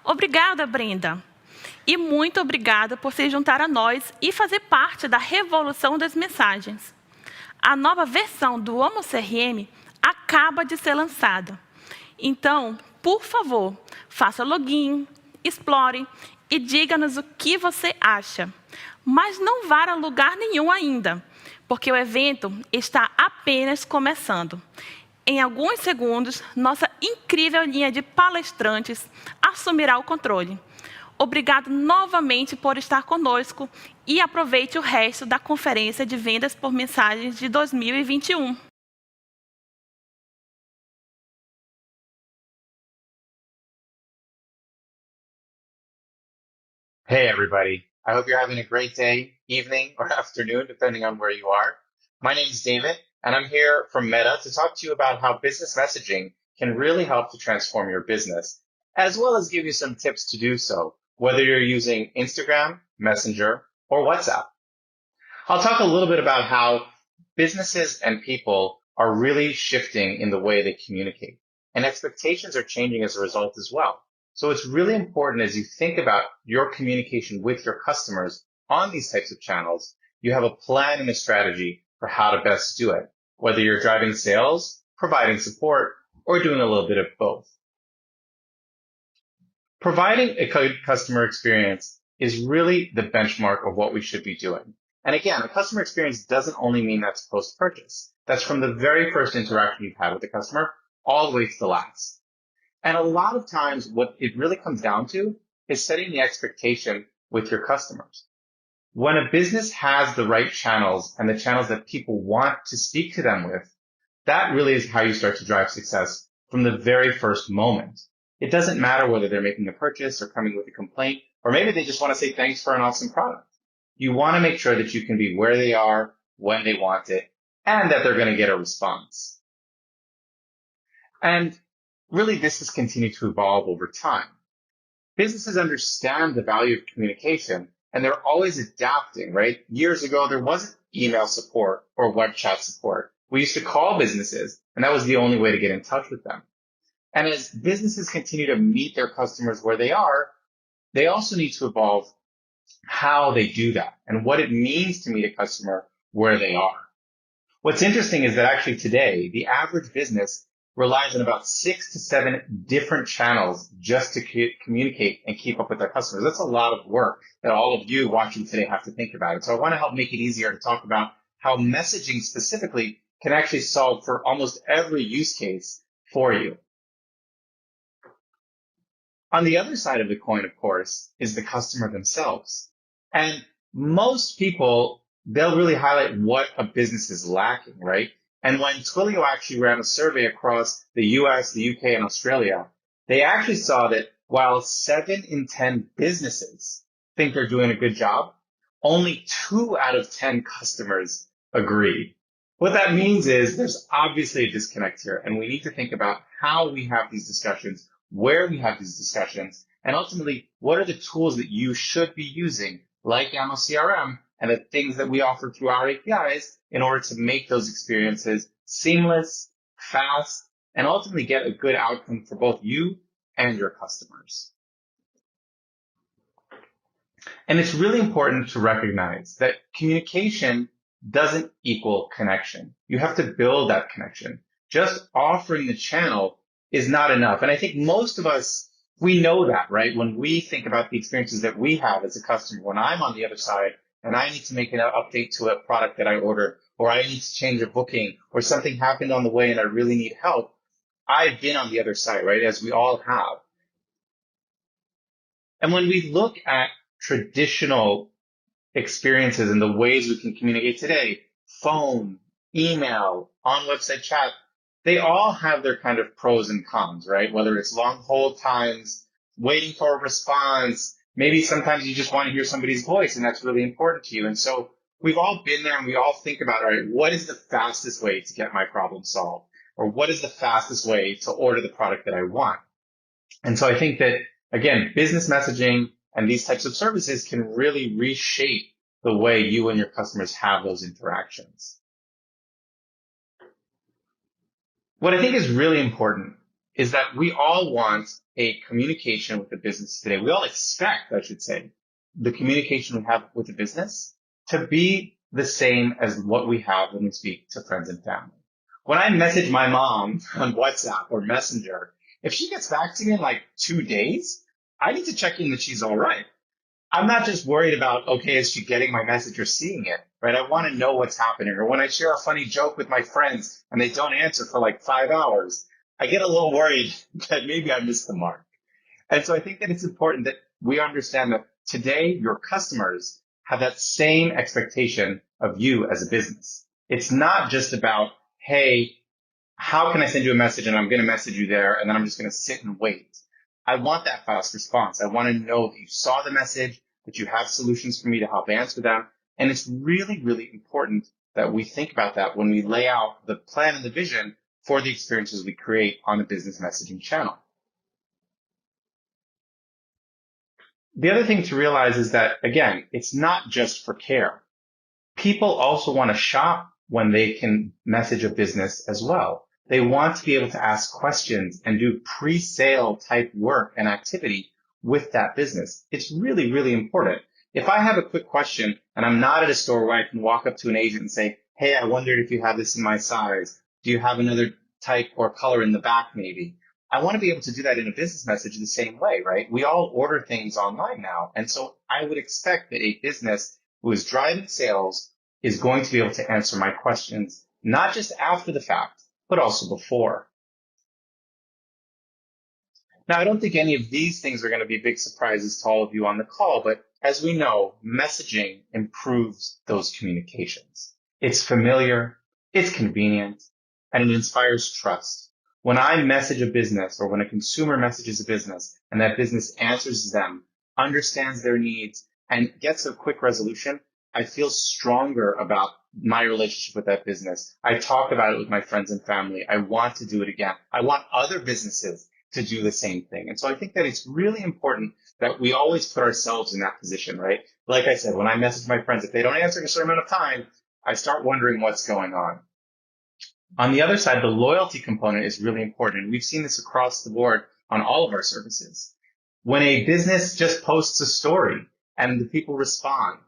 Obrigada, Brenda. E muito obrigada por se juntar a nós e fazer parte da revolução das mensagens. A nova versão do Amo CRM acaba de ser lançada. Então, por favor, faça login, explore e diga-nos o que você acha. Mas não vá a lugar nenhum ainda, porque o evento está apenas começando. Em alguns segundos, nossa incrível linha de palestrantes assumirá o controle. Obrigado novamente por estar conosco e aproveite o resto da conferência de vendas por mensagens de 2021. Hey, everybody. I hope you're having a great day, evening, or afternoon, depending on where you are. My name is David, and I'm here from Meta to talk to you about how business messaging can really help to transform your business, as well as give you some tips to do so, whether you're using Instagram, Messenger, or WhatsApp. I'll talk a little bit about how businesses and people are really shifting in the way they communicate, and expectations are changing as a result as well. So it's really important as you think about your communication with your customers on these types of channels, you have a plan and a strategy for how to best do it, whether you're driving sales, providing support, or doing a little bit of both. Providing a good customer experience is really the benchmark of what we should be doing. And again, a customer experience doesn't only mean that's post-purchase. That's from the very first interaction you've had with the customer all the way to the last. And a lot of times what it really comes down to is setting the expectation with your customers. When a business has the right channels and the channels that people want to speak to them with, that really is how you start to drive success from the very first moment. It doesn't matter whether they're making a purchase or coming with a complaint, or maybe they just want to say thanks for an awesome product. You want to make sure that you can be where they are, when they want it, and that they're going to get a response. And really, this has continued to evolve over time. Businesses understand the value of communication, and they're always adapting, right? Years ago, there wasn't email support or web chat support. We used to call businesses, and that was the only way to get in touch with them. And as businesses continue to meet their customers where they are, they also need to evolve how they do that and what it means to meet a customer where they are. What's interesting is that actually today, the average business relies on about 6 to 7 different channels just to communicate and keep up with their customers. That's a lot of work that all of you watching today have to think about. And so I want to help make it easier to talk about how messaging specifically can actually solve for almost every use case for you. On the other side of the coin, of course, is the customer themselves. And most people, they'll really highlight what a business is lacking, right? And when Twilio actually ran a survey across the US, the UK, and Australia, they actually saw that while 7 in 10 businesses think they're doing a good job, only 2 out of 10 customers agree. What that means is there's obviously a disconnect here, and we need to think about how we have these discussions, where we have these discussions, and ultimately, what are the tools that you should be using, like Ammo CRM, and the things that we offer through our APIs in order to make those experiences seamless, fast, and ultimately get a good outcome for both you and your customers. And it's really important to recognize that communication doesn't equal connection. You have to build that connection. Just offering the channel is not enough. And I think most of us, we know that, right? When we think about the experiences that we have as a customer, when I'm on the other side and I need to make an update to a product that I ordered, or I need to change a booking, or something happened on the way and I really need help, I've been on the other side, right? As we all have. And when we look at traditional experiences and the ways we can communicate today, phone, email, on-website chat, they all have their kind of pros and cons, right? Whether it's long hold times, waiting for a response, maybe sometimes you just want to hear somebody's voice and that's really important to you. And so we've all been there and we all think about, all right, what is the fastest way to get my problem solved? Or what is the fastest way to order the product that I want? And so I think that, again, business messaging and these types of services can really reshape the way you and your customers have those interactions. What I think is really important is that we all want a communication with the business today. We all expect, I should say, the communication we have with the business to be the same as what we have when we speak to friends and family. When I message my mom on WhatsApp or Messenger, if she gets back to me in like 2 days, I need to check in that she's all right. I'm not just worried about, okay, is she getting my message or seeing it, right? I want to know what's happening. Or when I share a funny joke with my friends and they don't answer for like 5 hours, I get a little worried that maybe I missed the mark. And so I think that it's important that we understand that today your customers have that same expectation of you as a business. It's not just about, hey, how can I send you a message and I'm going to message you there and then I'm just going to sit and wait. I want that fast response. I want to know that you saw the message, that you have solutions for me to help answer them. And it's really, really important that we think about that when we lay out the plan and the vision for the experiences we create on the business messaging channel. The other thing to realize is that, again, it's not just for care. People also want to shop when they can message a business as well. They want to be able to ask questions and do pre-sale type work and activity with that business. It's really, really important. If I have a quick question and I'm not at a store where I can walk up to an agent and say, hey, I wondered if you have this in my size. Do you have another type or color in the back maybe? I want to be able to do that in a business message the same way, right? We all order things online now. And so I would expect that a business who is driving sales is going to be able to answer my questions, not just after the fact, but also before. Now, I don't think any of these things are going to be big surprises to all of you on the call, but as we know, messaging improves those communications. It's familiar, it's convenient, and it inspires trust. When I message a business or when a consumer messages a business and that business answers them, understands their needs, and gets a quick resolution, I feel stronger about my relationship with that business. I talk about it with my friends and family. I want to do it again. I want other businesses to do the same thing. And so I think that it's really important that we always put ourselves in that position, right? Like I said, when I message my friends, if they don't answer in a certain amount of time, I start wondering what's going on. On the other side, the loyalty component is really important. And we've seen this across the board on all of our services. When a business just posts a story and the people respond,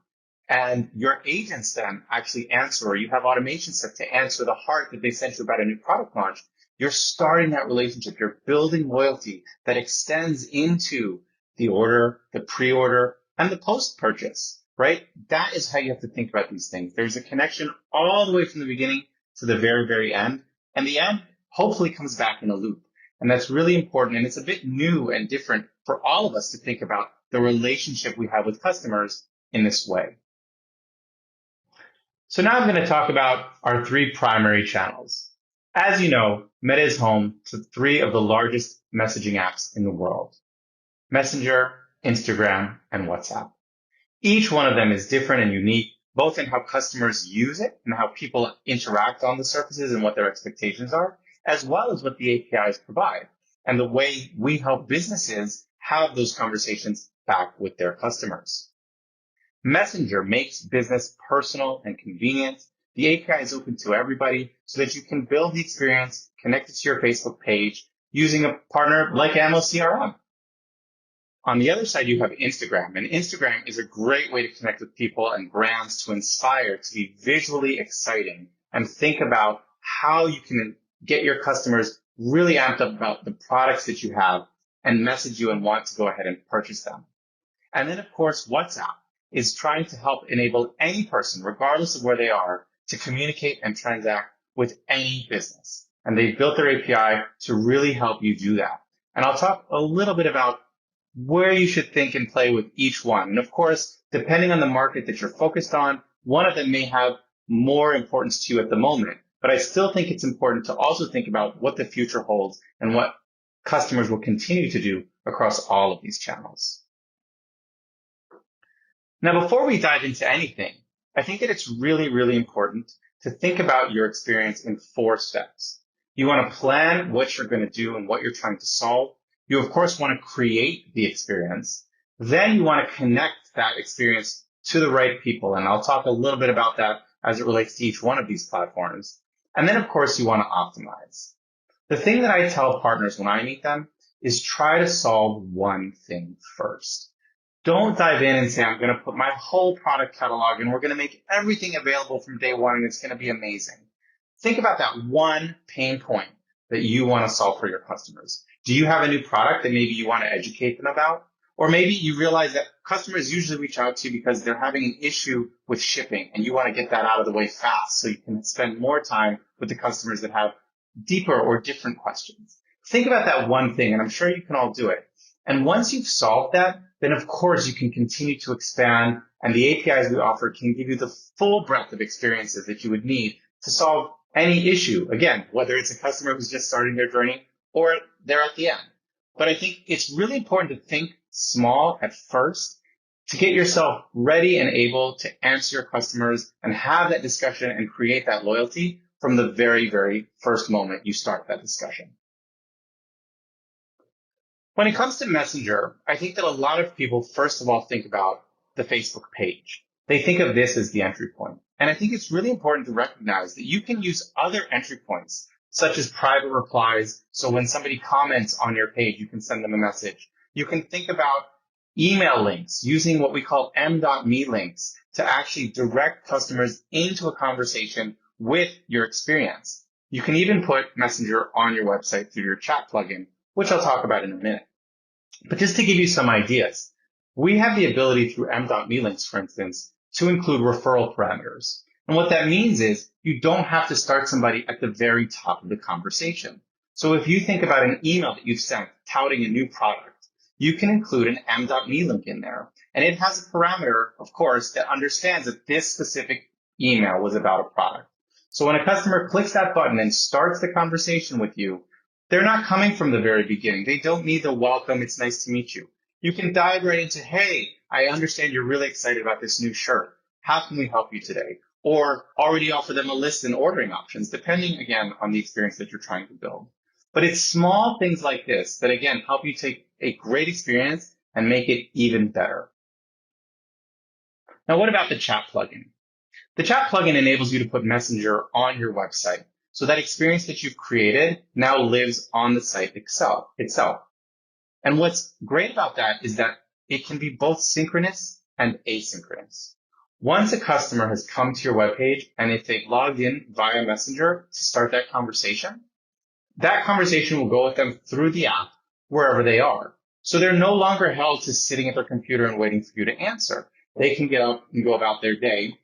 and your agents then actually answer, or you have automation set to answer the heart that they sent you about a new product launch, you're starting that relationship. You're building loyalty that extends into the order, the pre-order, and the post-purchase, right? That is how you have to think about these things. There's a connection all the way from the beginning to the very, very end. And the end hopefully comes back in a loop. And that's really important. And it's a bit new and different for all of us to think about the relationship we have with customers in this way. So now I'm going to talk about our three primary channels. As you know, Meta is home to three of the largest messaging apps in the world: Messenger, Instagram, and WhatsApp. Each one of them is different and unique, both in how customers use it and how people interact on the surfaces and what their expectations are, as well as what the APIs provide and the way we help businesses have those conversations back with their customers. Messenger makes business personal and convenient. The API is open to everybody so that you can build the experience connected to your Facebook page using a partner like CRM. On the other side, you have Instagram, and Instagram is a great way to connect with people and brands to inspire, to be visually exciting, and think about how you can get your customers really amped up about the products that you have and message you and want to go ahead and purchase them. And then, of course, WhatsApp is trying to help enable any person, regardless of where they are, to communicate and transact with any business. And they've built their API to really help you do that. And I'll talk a little bit about where you should think and play with each one. And of course, depending on the market that you're focused on, one of them may have more importance to you at the moment. But I still think it's important to also think about what the future holds and what customers will continue to do across all of these channels. Now, before we dive into anything, I think that it's really, really important to think about your experience in 4 steps. You want to plan what you're going to do and what you're trying to solve. You, of course, want to create the experience. Then you want to connect that experience to the right people. And I'll talk a little bit about that as it relates to each one of these platforms. And then, of course, you want to optimize. The thing that I tell partners when I meet them is try to solve one thing first. Don't dive in and say, I'm going to put my whole product catalog and we're going to make everything available from day one and it's going to be amazing. Think about that one pain point that you want to solve for your customers. Do you have a new product that maybe you want to educate them about? Or maybe you realize that customers usually reach out to you because they're having an issue with shipping and you want to get that out of the way fast so you can spend more time with the customers that have deeper or different questions. Think about that one thing, and I'm sure you can all do it. And once you've solved that, then of course you can continue to expand, and the APIs we offer can give you the full breadth of experiences that you would need to solve any issue. Again, whether it's a customer who's just starting their journey or they're at the end. But I think it's really important to think small at first to get yourself ready and able to answer your customers and have that discussion and create that loyalty from the very, very first moment you start that discussion. When it comes to Messenger, I think that a lot of people, first of all, think about the Facebook page. They think of this as the entry point. And I think it's really important to recognize that you can use other entry points, such as private replies. So when somebody comments on your page, you can send them a message. You can think about email links, using what we call m.me links to actually direct customers into a conversation with your experience. You can even put Messenger on your website through your chat plugin, which I'll talk about in a minute. But just to give you some ideas, we have the ability through m.me links, for instance, to include referral parameters. And what that means is you don't have to start somebody at the very top of the conversation. So if you think about an email that you've sent touting a new product, you can include an m.me link in there. And it has a parameter, of course, that understands that this specific email was about a product. So when a customer clicks that button and starts the conversation with you, they're not coming from the very beginning. They don't need the welcome, it's nice to meet you. You can dive right into, hey, I understand you're really excited about this new shirt. How can we help you today? Or already offer them a list and ordering options, depending, again, on the experience that you're trying to build. But it's small things like this that, again, help you take a great experience and make it even better. Now, what about the chat plugin? The chat plugin enables you to put Messenger on your website. So that experience that you've created now lives on the site itself. And what's great about that is that it can be both synchronous and asynchronous. Once a customer has come to your webpage and if they've logged in via Messenger to start that conversation, that conversation will go with them through the app wherever they are. So they're no longer held to sitting at their computer and waiting for you to answer. They can get up and go about their day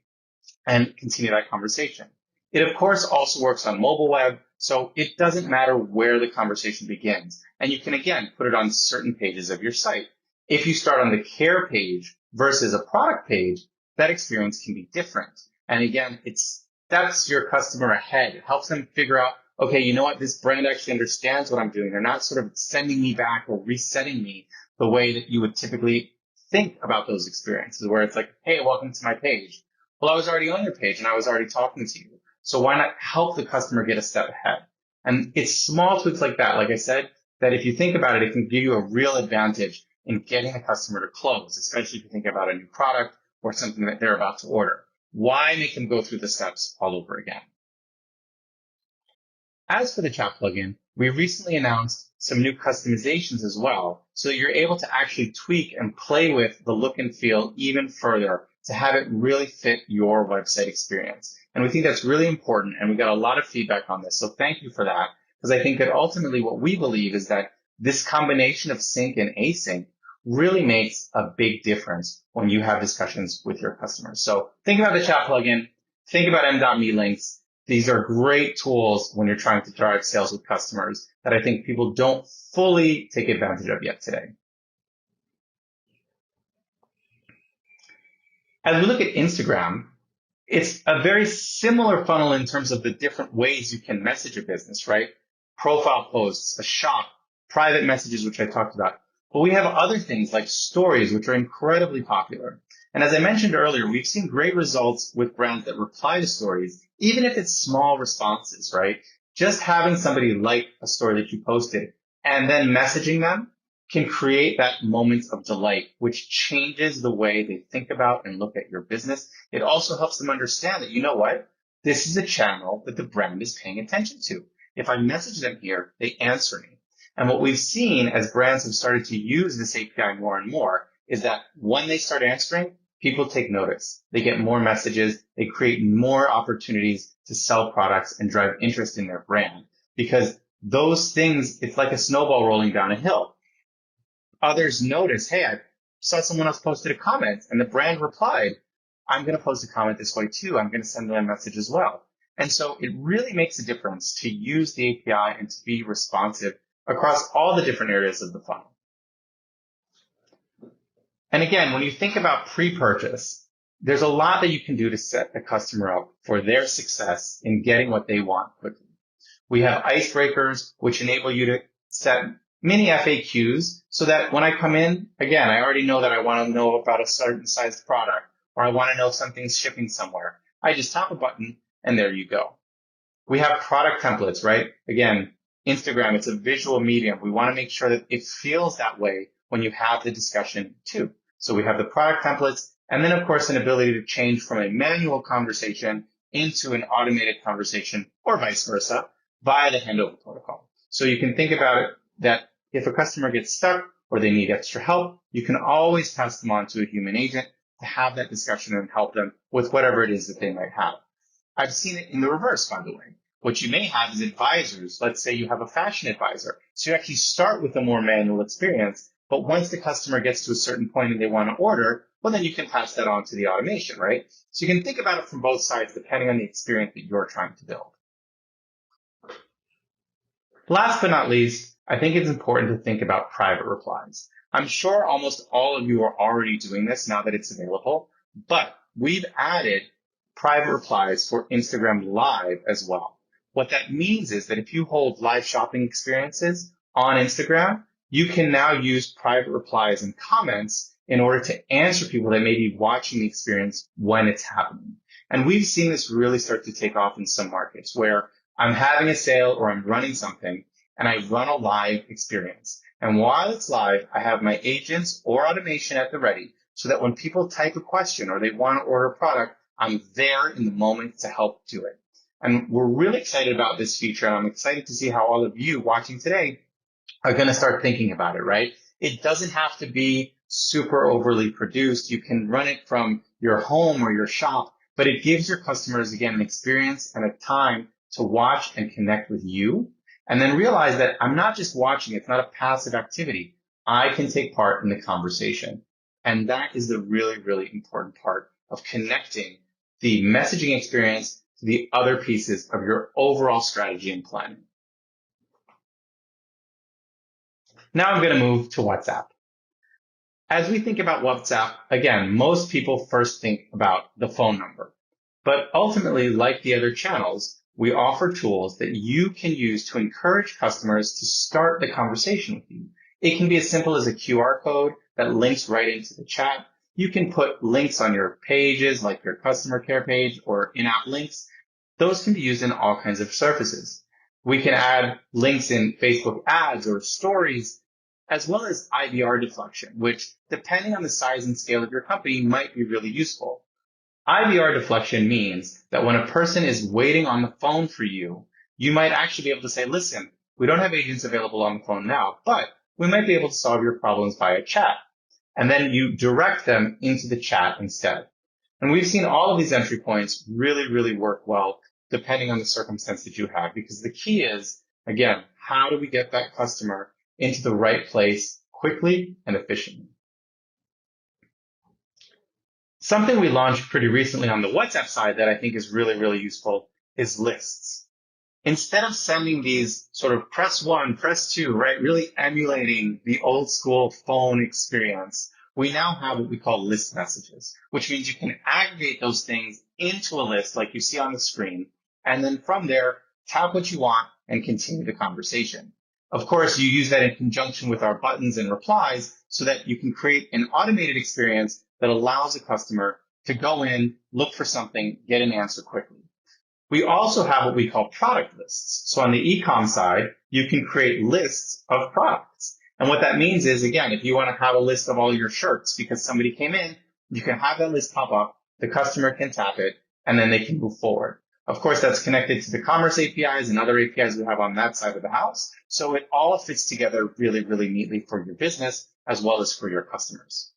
and continue that conversation. It, of course, also works on mobile web, so it doesn't matter where the conversation begins. And you can, again, put it on certain pages of your site. If you start on the care page versus a product page, that experience can be different. And again, that's your customer ahead. It helps them figure out, okay, you know what? This brand actually understands what I'm doing. They're not sort of sending me back or resetting me the way that you would typically think about those experiences, where it's like, hey, welcome to my page. Well, I was already on your page and I was already talking to you. So why not help the customer get a step ahead? And it's small tweaks like that, like I said, that if you think about it, it can give you a real advantage in getting a customer to close, especially if you think about a new product or something that they're about to order. Why make them go through the steps all over again? As for the chat plugin, we recently announced some new customizations as well, so that you're able to actually tweak and play with the look and feel even further to have it really fit your website experience. And we think that's really important, and we got a lot of feedback on this, so thank you for that, because I think that ultimately what we believe is that this combination of sync and async really makes a big difference when you have discussions with your customers. So think about the chat plugin, think about m.me links. These are great tools when you're trying to drive sales with customers that I think people don't fully take advantage of yet today. As we look at Instagram, it's a very similar funnel in terms of the different ways you can message a business, right? Profile posts, a shop, private messages, which I talked about. But we have other things like stories, which are incredibly popular. And as I mentioned earlier, we've seen great results with brands that reply to stories, even if it's small responses, right? Just having somebody like a story that you posted and then messaging them can create that moment of delight, which changes the way they think about and look at your business. It also helps them understand that, you know what? This is a channel that the brand is paying attention to. If I message them here, they answer me. And what we've seen as brands have started to use this API more and more is that when they start answering, people take notice. They get more messages. They create more opportunities to sell products and drive interest in their brand, because those things, it's like a snowball rolling down a hill. Others notice, hey, I saw someone else posted a comment and the brand replied, I'm going to post a comment this way too. I'm going to send them a message as well. And so it really makes a difference to use the API and to be responsive across all the different areas of the funnel. And again, when you think about pre-purchase, there's a lot that you can do to set the customer up for their success in getting what they want quickly. We have icebreakers, which enable you to set mini FAQs so that when I come in, again, I already know that I want to know about a certain size product, or I want to know something's shipping somewhere. I just tap a button and there you go. We have product templates, right? Again, Instagram, it's a visual medium. We want to make sure that it feels that way when you have the discussion too. So we have the product templates, and then of course an ability to change from a manual conversation into an automated conversation, or vice versa, via the handover protocol. So you can think about it that if a customer gets stuck or they need extra help, you can always pass them on to a human agent to have that discussion and help them with whatever it is that they might have. I've seen it in the reverse, by the way. What you may have is advisors. Let's say you have a fashion advisor. So you actually start with a more manual experience, but once the customer gets to a certain point and they want to order, well, then you can pass that on to the automation, right? So you can think about it from both sides depending on the experience that you're trying to build. Last but not least, I think it's important to think about private replies. I'm sure almost all of you are already doing this now that it's available, but we've added private replies for Instagram Live as well. What that means is that if you hold live shopping experiences on Instagram, you can now use private replies and comments in order to answer people that may be watching the experience when it's happening. And we've seen this really start to take off in some markets where I'm having a sale or I'm running something and I run a live experience. And while it's live, I have my agents or automation at the ready so that when people type a question or they want to order a product, I'm there in the moment to help do it. And we're really excited about this feature, and I'm excited to see how all of you watching today are going to start thinking about it, right? It doesn't have to be super overly produced. You can run it from your home or your shop, but it gives your customers, again, an experience and a time to watch and connect with you. and then realize that I'm not just watching. It's not a passive activity. I can take part in the conversation. And that is the really, really important part of connecting the messaging experience to the other pieces of your overall strategy and planning. Now I'm going to move to WhatsApp. As we think about WhatsApp, again, most people first think about the phone number. But ultimately, like the other channels, we offer tools that you can use to encourage customers to start the conversation with you. It can be as simple as a QR code that links right into the chat. You can put links on your pages, like your customer care page or in-app links. Those can be used in all kinds of surfaces. We can add links in Facebook ads or stories, as well as IVR deflection, which, depending on the size and scale of your company, might be really useful. IVR deflection means that when a person is waiting on the phone for you, you might actually be able to say, listen, we don't have agents available on the phone now, but we might be able to solve your problems via chat. And then you direct them into the chat instead. And we've seen all of these entry points really, really work well, depending on the circumstance that you have, because the key is, again, how do we get that customer into the right place quickly and efficiently? Something we launched pretty recently on the WhatsApp side that I think is really, really useful is lists. Instead of sending these sort of press one, press two, right, really emulating the old school phone experience, we now have what we call list messages, which means you can aggregate those things into a list like you see on the screen, and then from there, tap what you want and continue the conversation. Of course, you use that in conjunction with our buttons and replies so that you can create an automated experience that allows a customer to go in, look for something, get an answer quickly. We also have what we call product lists. So on the e-com side, you can create lists of products. And what that means is, again, if you want to have a list of all your shirts because somebody came in, you can have that list pop up, the customer can tap it, and then they can move forward. Of course, that's connected to the commerce APIs and other APIs we have on that side of the house. So it all fits together really, really neatly for your business as well as for your customers.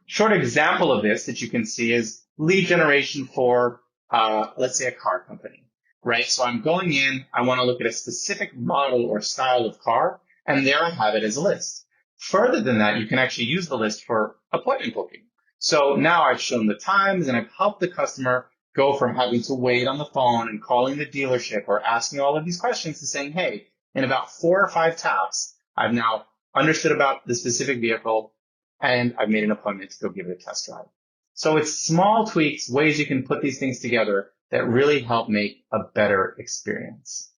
Short example of this that you can see is lead generation for, let's say, a car company, right? So I'm going in, I want to look at a specific model or style of car, and there I have it as a list. Further than that, you can actually use the list for appointment booking. So now I've shown the times and I've helped the customer go from having to wait on the phone and calling the dealership or asking all of these questions to saying, hey, in about 4 or 5 taps, I've now understood about the specific vehicle and I've made an appointment to go give it a test drive. So it's small tweaks, ways you can put these things together that really help make a better experience.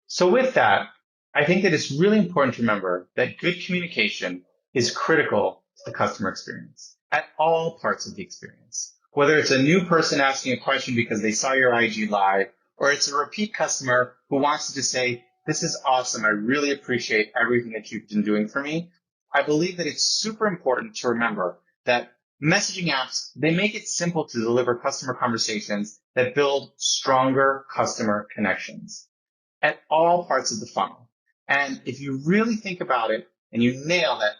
So with that, I think that it's really important to remember that good communication is critical to the customer experience at all parts of the experience. Whether it's a new person asking a question because they saw your IG live, or it's a repeat customer who wants to just say, this is awesome, I really appreciate everything that you've been doing for me. I believe that it's super important to remember that messaging apps, they make it simple to deliver customer conversations that build stronger customer connections at all parts of the funnel. And if you really think about it and you nail that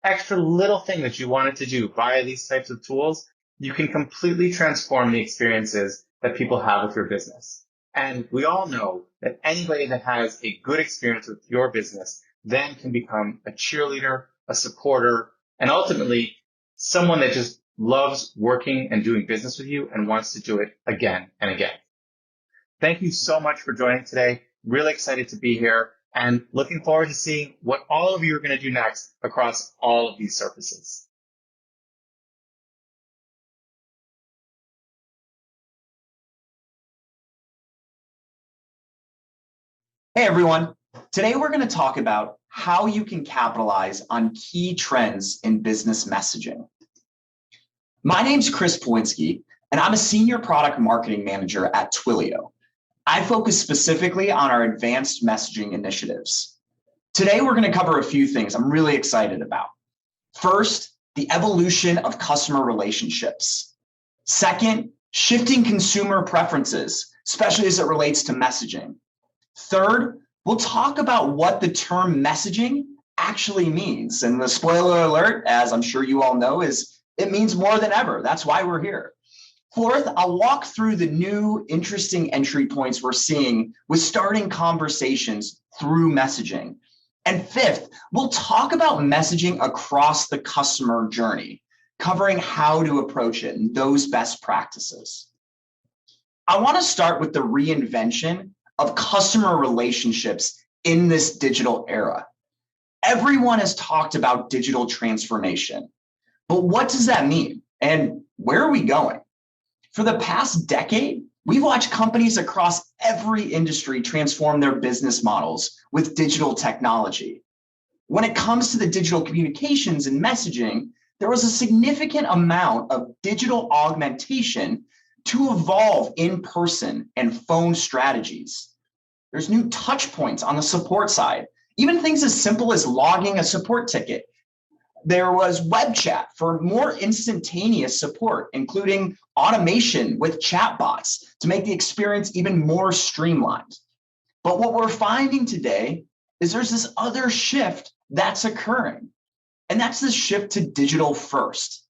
extra little thing that you wanted to do via these types of tools, you can completely transform the experiences that people have with your business. And we all know that anybody that has a good experience with your business then can become a cheerleader, a supporter, and ultimately someone that just loves working and doing business with you and wants to do it again and again. Thank you so much for joining today. Really excited to be here and looking forward to seeing what all of you are going to do next across all of these surfaces. Hey everyone, today we're going to talk about how you can capitalize on key trends in business messaging. My name's Chris Pawinski, and I'm a senior product marketing manager at Twilio. I focus specifically on our advanced messaging initiatives. Today we're going to cover a few things I'm really excited about. First, the evolution of customer relationships. Second, shifting consumer preferences, especially as it relates to messaging. Third, we'll talk about what the term messaging actually means. And the spoiler alert, as I'm sure you all know, is it means more than ever. That's why we're here. Fourth, I'll walk through the new interesting entry points we're seeing with starting conversations through messaging. And fifth, we'll talk about messaging across the customer journey, covering how to approach it and those best practices. I want to start with the reinvention of customer relationships in this digital era. Everyone has talked about digital transformation, but what does that mean? And where are we going? For the past decade, we've watched companies across every industry transform their business models with digital technology. When it comes to the digital communications and messaging, there was a significant amount of digital augmentation to evolve in-person and phone strategies. There's new touch points on the support side, even things as simple as logging a support ticket. There was web chat for more instantaneous support, including automation with chatbots to make the experience even more streamlined. But what we're finding today is there's this other shift that's occurring, and that's the shift to digital first.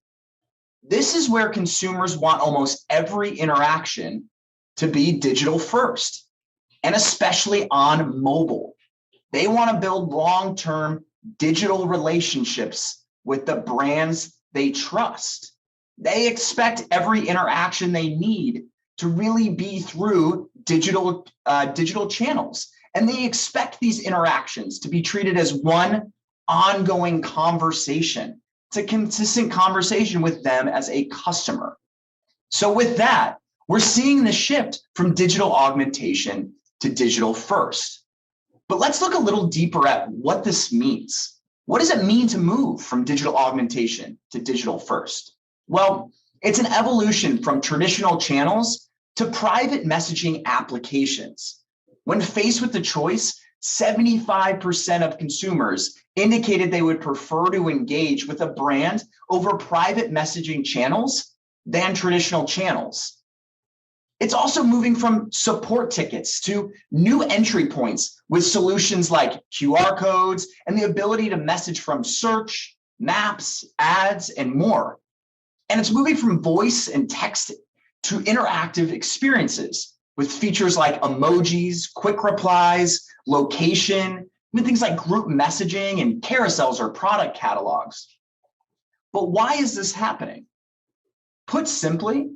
This is where consumers want almost every interaction to be digital first, and especially on mobile. They want to build long-term digital relationships with the brands they trust. They expect every interaction they need to really be through digital channels. And they expect these interactions to be treated as one ongoing conversation. It's a consistent conversation with them as a customer. So with that, we're seeing the shift from digital augmentation to digital first. But let's look a little deeper at what this means. What does it mean to move from digital augmentation to digital first? Well, it's an evolution from traditional channels to private messaging applications. When faced with the choice, 75% of consumers indicated they would prefer to engage with a brand over private messaging channels than traditional channels. It's also moving from support tickets to new entry points with solutions like QR codes and the ability to message from search, maps, ads, and more. And it's moving from voice and text to interactive experiences with features like emojis, quick replies, location, even things like group messaging and carousels or product catalogs. But why is this happening? Put simply,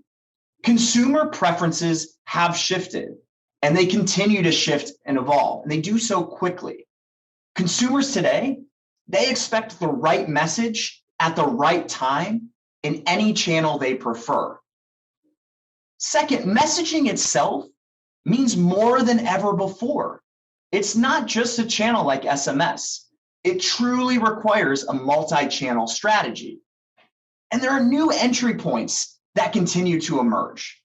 consumer preferences have shifted, and they continue to shift and evolve, and they do so quickly. Consumers today, they expect the right message at the right time in any channel they prefer. Second, messaging itself means more than ever before. It's not just a channel like SMS. It truly requires a multi-channel strategy. And there are new entry points that continue to emerge.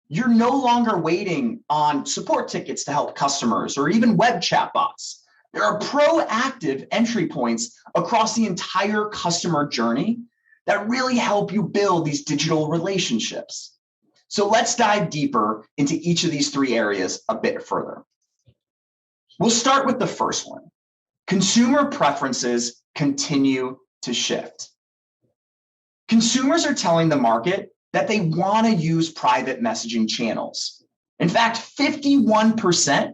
You're no longer waiting on support tickets to help customers or even web chatbots. There are proactive entry points across the entire customer journey that really help you build these digital relationships. So let's dive deeper into each of these three areas a bit further. We'll start with the first one. Consumer preferences continue to shift. Consumers are telling the market that they want to use private messaging channels. In fact, 51%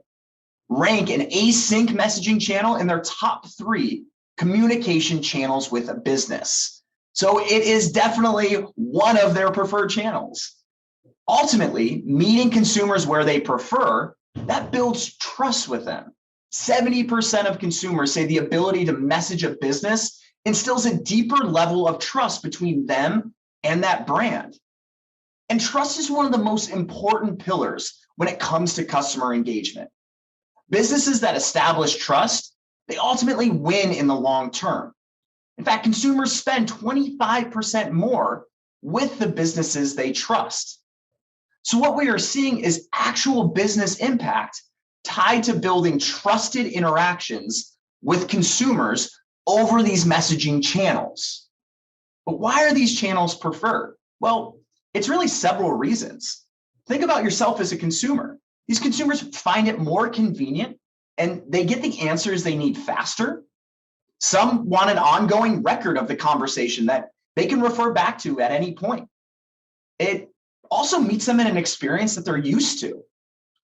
rank an async messaging channel in their top 3 communication channels with a business. So it is definitely one of their preferred channels. Ultimately, meeting consumers where they prefer, that builds trust with them. 70% of consumers say the ability to message a business instills a deeper level of trust between them and that brand. And trust is one of the most important pillars when it comes to customer engagement. Businesses that establish trust, they ultimately win in the long term. In fact, consumers spend 25% more with the businesses they trust. So what we are seeing is actual business impact tied to building trusted interactions with consumers over these messaging channels. But why are these channels preferred? Well, it's really several reasons. Think about yourself as a consumer. These consumers find it more convenient and they get the answers they need faster. Some want an ongoing record of the conversation that they can refer back to at any point. It also meets them in an experience that they're used to.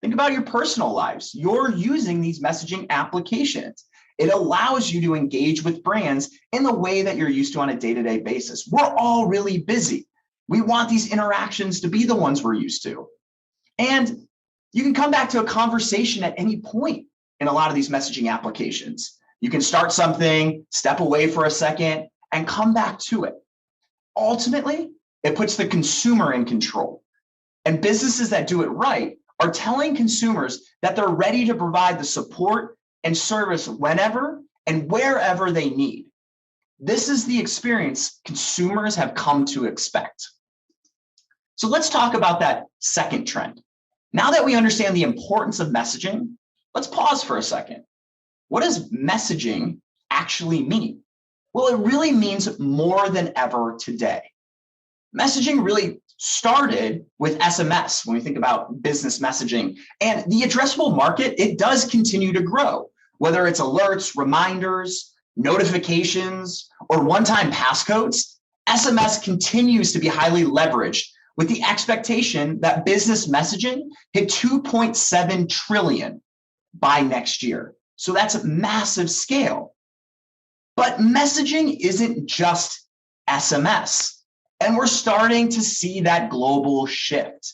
Think about your personal lives. You're using these messaging applications. It allows you to engage with brands in the way that you're used to on a day-to-day basis. We're all really busy. We want these interactions to be the ones we're used to. And you can come back to a conversation at any point in a lot of these messaging applications. You can start something, step away for a second, and come back to it. Ultimately, it puts the consumer in control. And businesses that do it right are telling consumers that they're ready to provide the support and service whenever and wherever they need. This is the experience consumers have come to expect. So let's talk about that second trend. Now that we understand the importance of messaging, let's pause for a second. What does messaging actually mean? Well, it really means more than ever today. Messaging really started with SMS when we think about business messaging, and the addressable market, it does continue to grow, whether it's alerts, reminders, notifications, or one-time passcodes. SMS continues to be highly leveraged with the expectation that business messaging hit 2.7 trillion by next year. So that's a massive scale. But messaging isn't just SMS. And we're starting to see that global shift.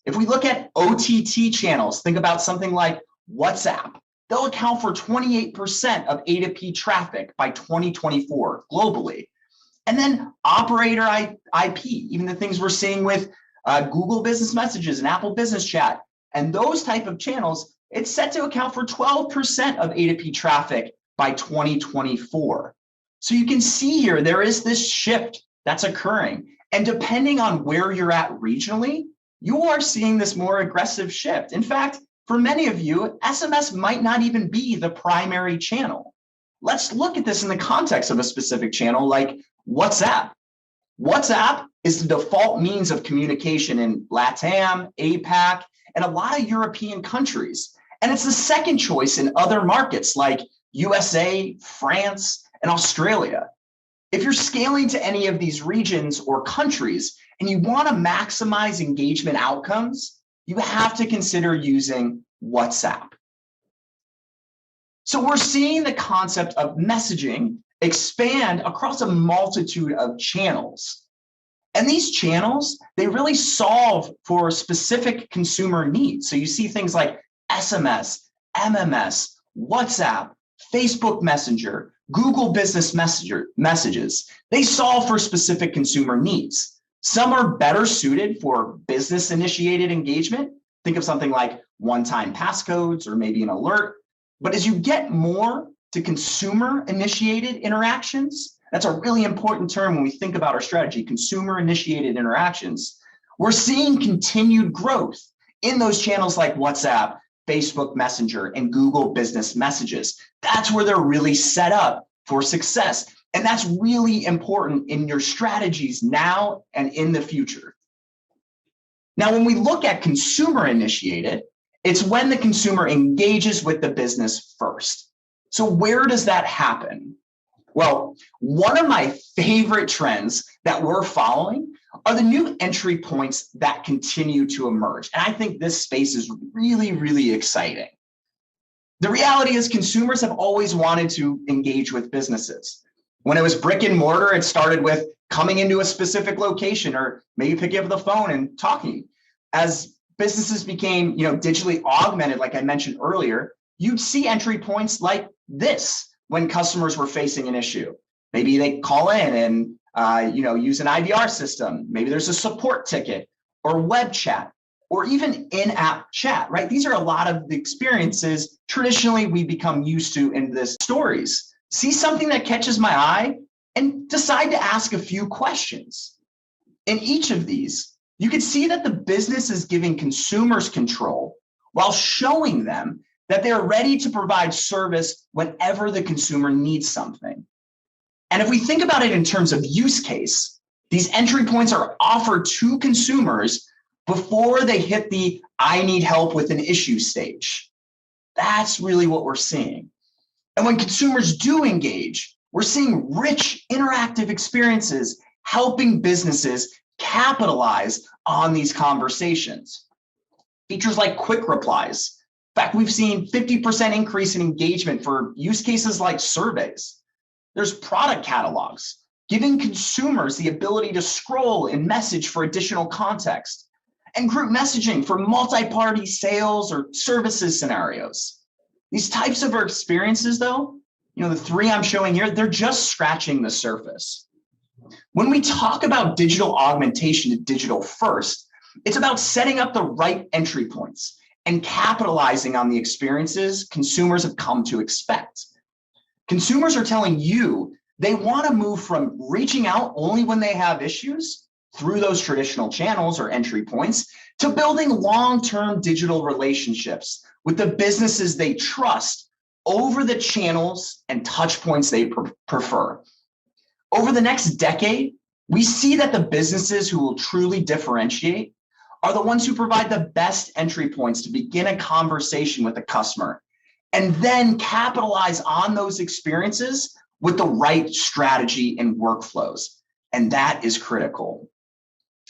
If we look at OTT channels, think about something like WhatsApp. They'll account for 28% of A2P traffic by 2024 globally. And then operator IP, even the things we're seeing with Google Business Messages and Apple Business Chat, and those type of channels, it's set to account for 12% of A2P traffic by 2024. So you can see here, there is this shift that's occurring. And depending on where you're at regionally, you are seeing this more aggressive shift. In fact, for many of you, SMS might not even be the primary channel. Let's look at this in the context of a specific channel like WhatsApp. WhatsApp is the default means of communication in LATAM, APAC, and a lot of European countries. And it's the second choice in other markets like USA, France, and Australia. If you're scaling to any of these regions or countries and you want to maximize engagement outcomes, you have to consider using WhatsApp. So we're seeing the concept of messaging expand across a multitude of channels. And these channels, they really solve for specific consumer needs. So you see things like SMS, MMS, WhatsApp, Facebook Messenger, Google Business Messages. They solve for specific consumer needs. Some are better suited for business-initiated engagement. Think of something like one-time passcodes or maybe an alert. But as you get more to consumer-initiated interactions, that's a really important term when we think about our strategy, consumer-initiated interactions. We're seeing continued growth in those channels like WhatsApp, Facebook Messenger, and Google Business Messages. That's where they're really set up for success. And that's really important in your strategies now and in the future. Now, when we look at consumer initiated, it's when the consumer engages with the business first. So where does that happen? Well, one of my favorite trends that we're following are the new entry points that continue to emerge. And I think this space is really, really exciting. The reality is consumers have always wanted to engage with businesses. When it was brick and mortar, it started with coming into a specific location or maybe picking up the phone and talking. As businesses became, digitally augmented, like I mentioned earlier, you'd see entry points like this when customers were facing an issue. Maybe they call in and use an IVR system. Maybe there's a support ticket or web chat or even in-app chat, right? These are a lot of the experiences traditionally we become used to in this stories. See something that catches my eye and decide to ask a few questions. In each of these, you can see that the business is giving consumers control while showing them that they're ready to provide service whenever the consumer needs something. And if we think about it in terms of use case, these entry points are offered to consumers before they hit the I need help with an issue stage. That's really what we're seeing. And when consumers do engage, we're seeing rich interactive experiences helping businesses capitalize on these conversations. Features like quick replies. In fact, we've seen 50% increase in engagement for use cases like surveys. There's product catalogs, giving consumers the ability to scroll and message for additional context, and group messaging for multi-party sales or services scenarios. These types of experiences, though, the three I'm showing here, they're just scratching the surface. When we talk about digital augmentation to digital first, it's about setting up the right entry points and capitalizing on the experiences consumers have come to expect. Consumers are telling you they want to move from reaching out only when they have issues through those traditional channels or entry points to building long-term digital relationships with the businesses they trust over the channels and touch points they prefer. Over the next decade, we see that the businesses who will truly differentiate are the ones who provide the best entry points to begin a conversation with the customer and then capitalize on those experiences with the right strategy and workflows. And that is critical.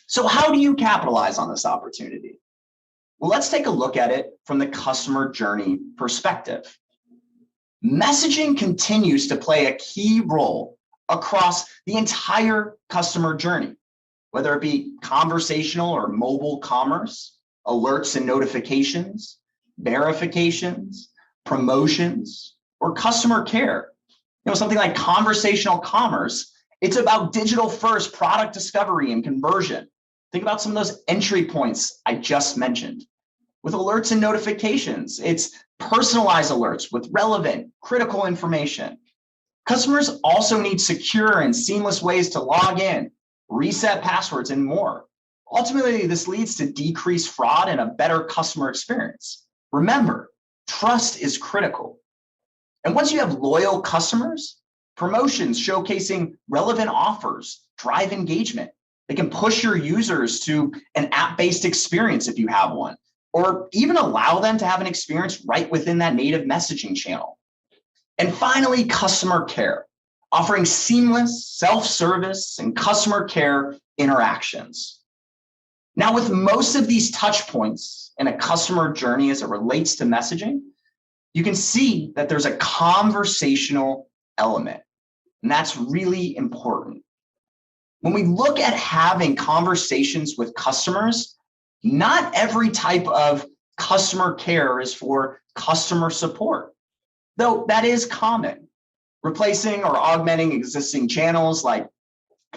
So how do you capitalize on this opportunity? Well, let's take a look at it from the customer journey perspective. Messaging continues to play a key role across the entire customer journey, whether it be conversational or mobile commerce, alerts and notifications, verifications, promotions, or customer care. Something like conversational commerce, it's about digital first product discovery and conversion. Think about some of those entry points I just mentioned. With alerts and notifications, it's personalized alerts with relevant, critical information. Customers also need secure and seamless ways to log in, reset passwords, and more. Ultimately, this leads to decreased fraud and a better customer experience. Remember, trust is critical. And once you have loyal customers, promotions showcasing relevant offers drive engagement. They can push your users to an app-based experience if you have one, or even allow them to have an experience right within that native messaging channel. And finally, customer care, offering seamless self-service and customer care interactions. Now, with most of these touch points in a customer journey as it relates to messaging, you can see that there's a conversational element, and that's really important. When we look at having conversations with customers, not every type of customer care is for customer support, though that is common. Replacing or augmenting existing channels like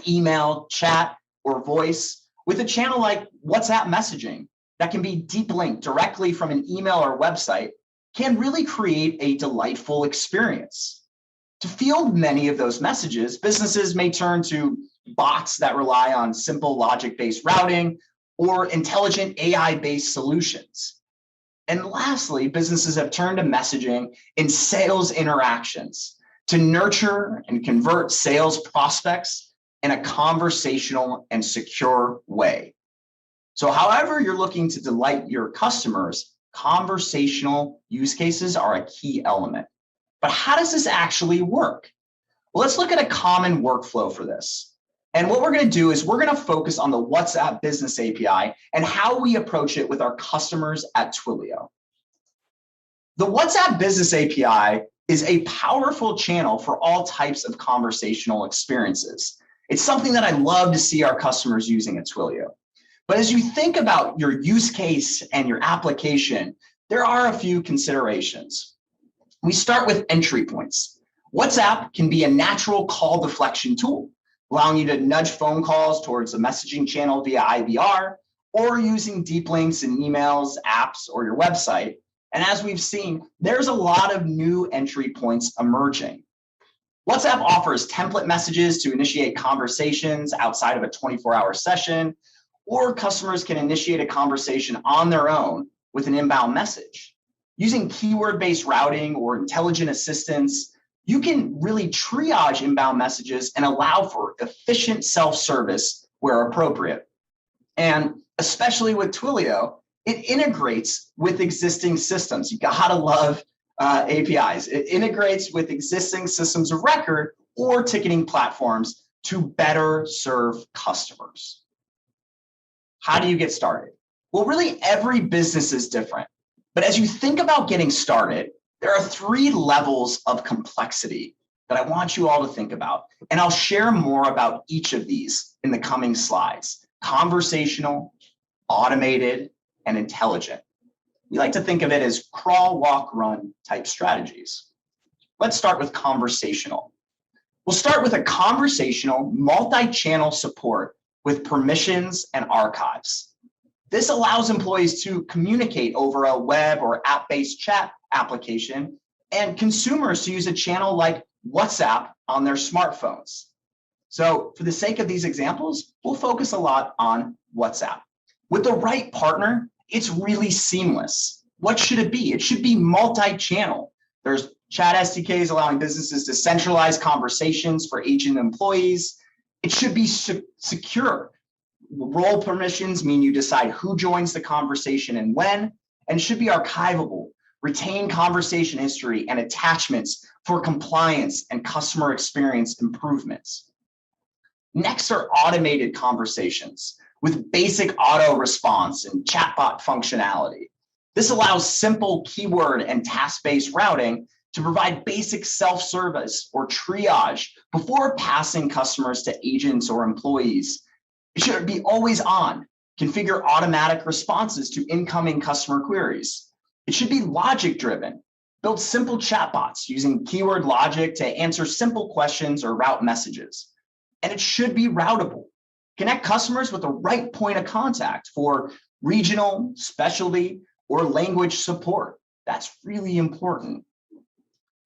email, chat, or voice with a channel like WhatsApp messaging that can be deep linked directly from an email or website can really create a delightful experience. To field many of those messages, businesses may turn to bots that rely on simple logic-based routing or intelligent AI-based solutions. And lastly, businesses have turned to messaging in sales interactions to nurture and convert sales prospects in a conversational and secure way. So however you're looking to delight your customers, conversational use cases are a key element. But how does this actually work? Well, let's look at a common workflow for this. And what we're going to do is we're going to focus on the WhatsApp Business API and how we approach it with our customers at Twilio. The WhatsApp Business API is a powerful channel for all types of conversational experiences. It's something that I love to see our customers using at Twilio. But as you think about your use case and your application, there are a few considerations. We start with entry points. WhatsApp can be a natural call deflection tool, allowing you to nudge phone calls towards a messaging channel via IVR or using deep links in emails, apps, or your website. And as we've seen, there's a lot of new entry points emerging. WhatsApp offers template messages to initiate conversations outside of a 24-hour session, or customers can initiate a conversation on their own with an inbound message. Using keyword-based routing or intelligent assistance, you can really triage inbound messages and allow for efficient self-service where appropriate. And especially with Twilio, it integrates with existing systems. You gotta love APIs. It integrates with existing systems of record or ticketing platforms to better serve customers. How do you get started? Well, really every business is different. But as you think about getting started, there are 3 levels of complexity that I want you all to think about. And I'll share more about each of these in the coming slides: conversational, automated, and intelligent. We like to think of it as crawl, walk, run type strategies. Let's start with conversational. We'll start with a conversational multi-channel support with permissions and archives. This allows employees to communicate over a web or app-based chat application and consumers to use a channel like WhatsApp on their smartphones. So for the sake of these examples, we'll focus a lot on WhatsApp. With the right partner, it's really seamless. What should it be? It should be multi-channel. There's chat SDKs allowing businesses to centralize conversations for agent employees. It should be secure. Role permissions mean you decide who joins the conversation and when, and should be archivable. Retain conversation history and attachments for compliance and customer experience improvements. Next are automated conversations with basic auto response and chatbot functionality. This allows simple keyword and task-based routing to provide basic self-service or triage before passing customers to agents or employees. It should be always on. Configure automatic responses to incoming customer queries. It should be logic-driven. Build simple chatbots using keyword logic to answer simple questions or route messages. And it should be routable. Connect customers with the right point of contact for regional, specialty, or language support. That's really important.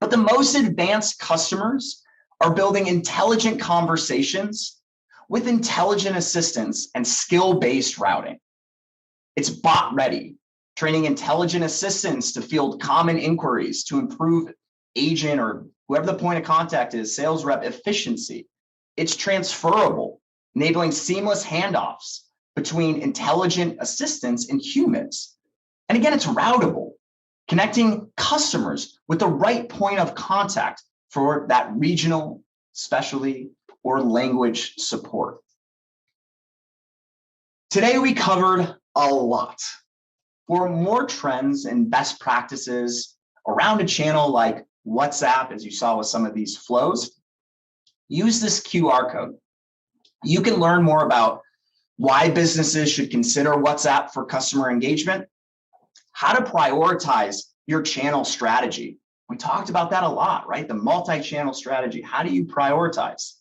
But the most advanced customers are building intelligent conversations with intelligent assistance and skill-based routing. It's bot ready, training intelligent assistants to field common inquiries to improve agent or whoever the point of contact is, sales rep efficiency. It's transferable, enabling seamless handoffs between intelligent assistants and humans. And again, it's routable, connecting customers with the right point of contact for that regional, specialty, or language support. Today, we covered a lot. For more trends and best practices around a channel like WhatsApp, as you saw with some of these flows, use this QR code. You can learn more about why businesses should consider WhatsApp for customer engagement, how to prioritize your channel strategy. We talked about that a lot, right? The multi-channel strategy. How do you prioritize?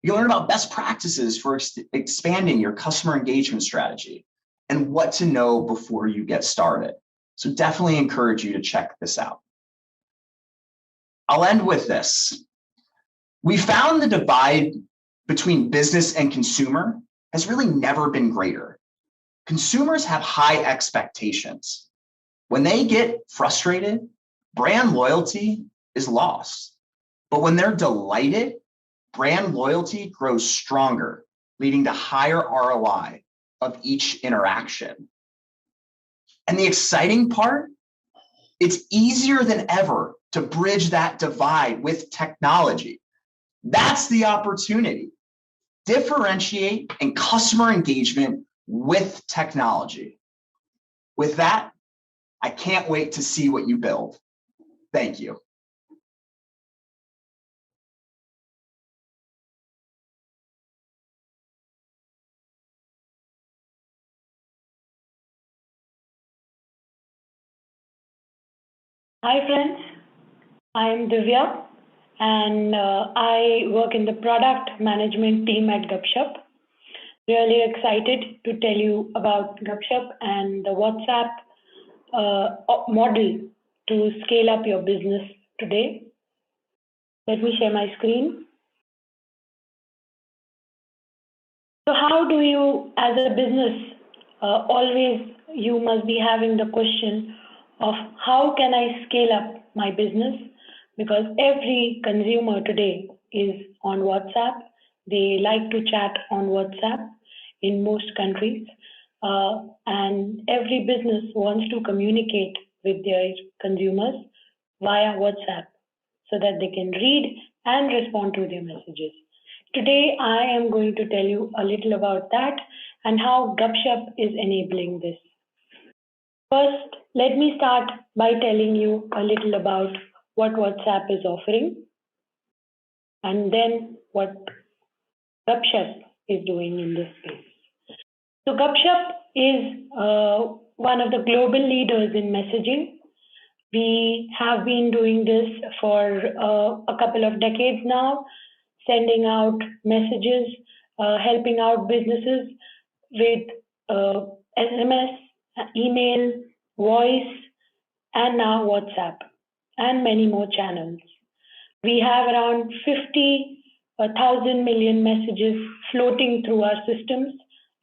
You learn about best practices for expanding your customer engagement strategy and what to know before you get started. So definitely encourage you to check this out. I'll end with this. We found the divide between business and consumer has really never been greater. Consumers have high expectations. When they get frustrated, brand loyalty is lost. But when they're delighted, brand loyalty grows stronger, leading to higher ROI of each interaction. And the exciting part, it's easier than ever to bridge that divide with technology. That's the opportunity. Differentiate in customer engagement with technology. With that, I can't wait to see what you build. Thank you. Hi friends, I'm Divya and I work in the product management team at Gupshop. Really excited to tell you about Gupshop and the WhatsApp model to scale up your business today. Let me share my screen. So how do you, as a business, always you must be having the question of how can I scale up my business? Because every consumer today is on WhatsApp. They like to chat on WhatsApp in most countries. And every business wants to communicate with their consumers via WhatsApp so that they can read and respond to their messages. Today, I am going to tell you a little about that and how Gupshop is enabling this. First, let me start by telling you a little about what WhatsApp is offering, and then what Gupshop is doing in this space. So Gupshop is one of the global leaders in messaging. We have been doing this for a couple of decades now, sending out messages, helping out businesses with SMS, email, voice, and now WhatsApp, and many more channels. We have around 50,000 million messages floating through our systems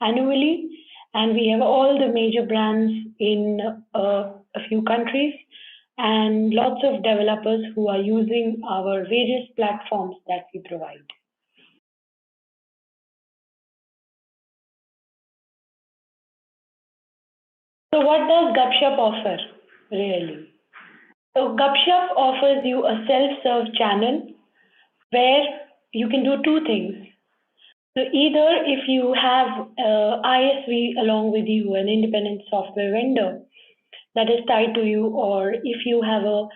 annually, and we have all the major brands in a few countries and lots of developers who are using our various platforms that we provide. So what does Gupshop offer, really? So Gupshop offers you a self-serve channel where you can do two things. So either if you have ISV along with you, an independent software vendor that is tied to you, or if you have a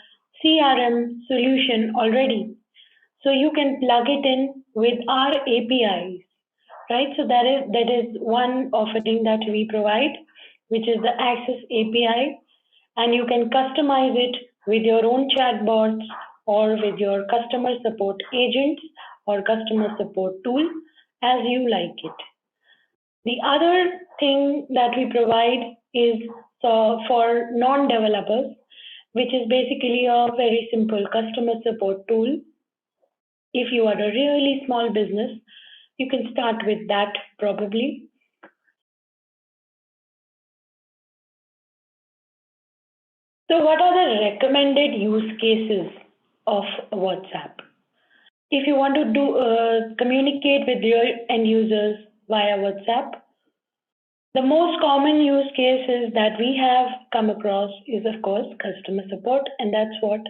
CRM solution already, so you can plug it in with our APIs, right? So that is one offering that we provide, which is the Access API, and you can customize it with your own chatbots or with your customer support agents or customer support tool as you like it. The other thing that we provide is for non-developers, which is basically a very simple customer support tool. If you are a really small business, you can start with that probably. So what are the recommended use cases of WhatsApp? If you want to communicate with your end users via WhatsApp, the most common use cases that we have come across is, of course, customer support, and that's what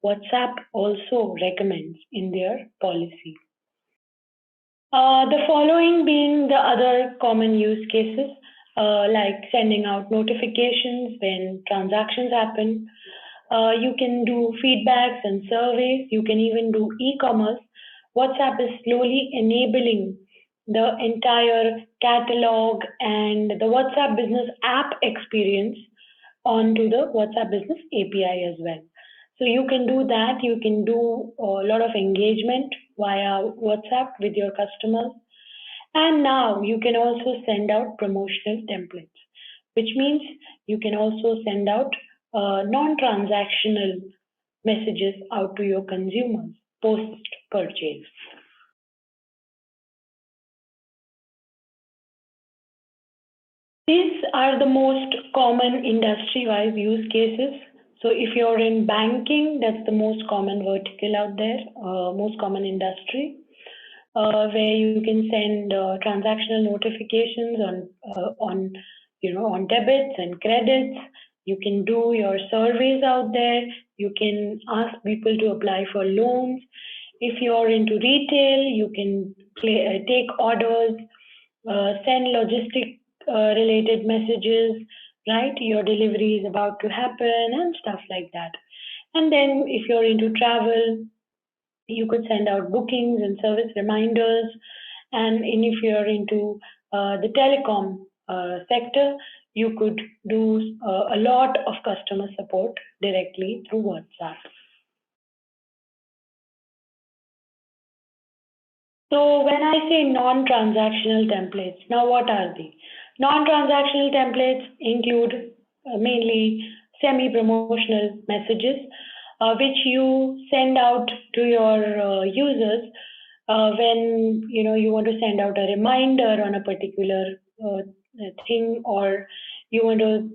WhatsApp also recommends in their policy. The following being the other common use cases, like sending out notifications when transactions happen. You can do feedbacks and surveys. You can even do e-commerce. WhatsApp is slowly enabling the entire catalog and the WhatsApp Business app experience onto the WhatsApp Business API as well. So you can do that. You can do a lot of engagement via WhatsApp with your customers. And now you can also send out promotional templates, which means you can also send out non-transactional messages out to your consumers post-purchase. These are the most common industry-wise use cases. So if you're in banking, that's the most common vertical out there, most common industry, where you can send transactional notifications on debits and credits. You can do your surveys out there. You can ask people to apply for loans. If you're into retail, you can take orders, send logistic related messages, right? Your delivery is about to happen and stuff like that. And then if you're into travel, you could send out bookings and service reminders. And if you're into the telecom sector, you could do a lot of customer support directly through WhatsApp. So when I say non-transactional templates, now what are they? Non-transactional templates include mainly semi-promotional messages, which you send out to your users when you want to send out a reminder on a particular thing, or you want to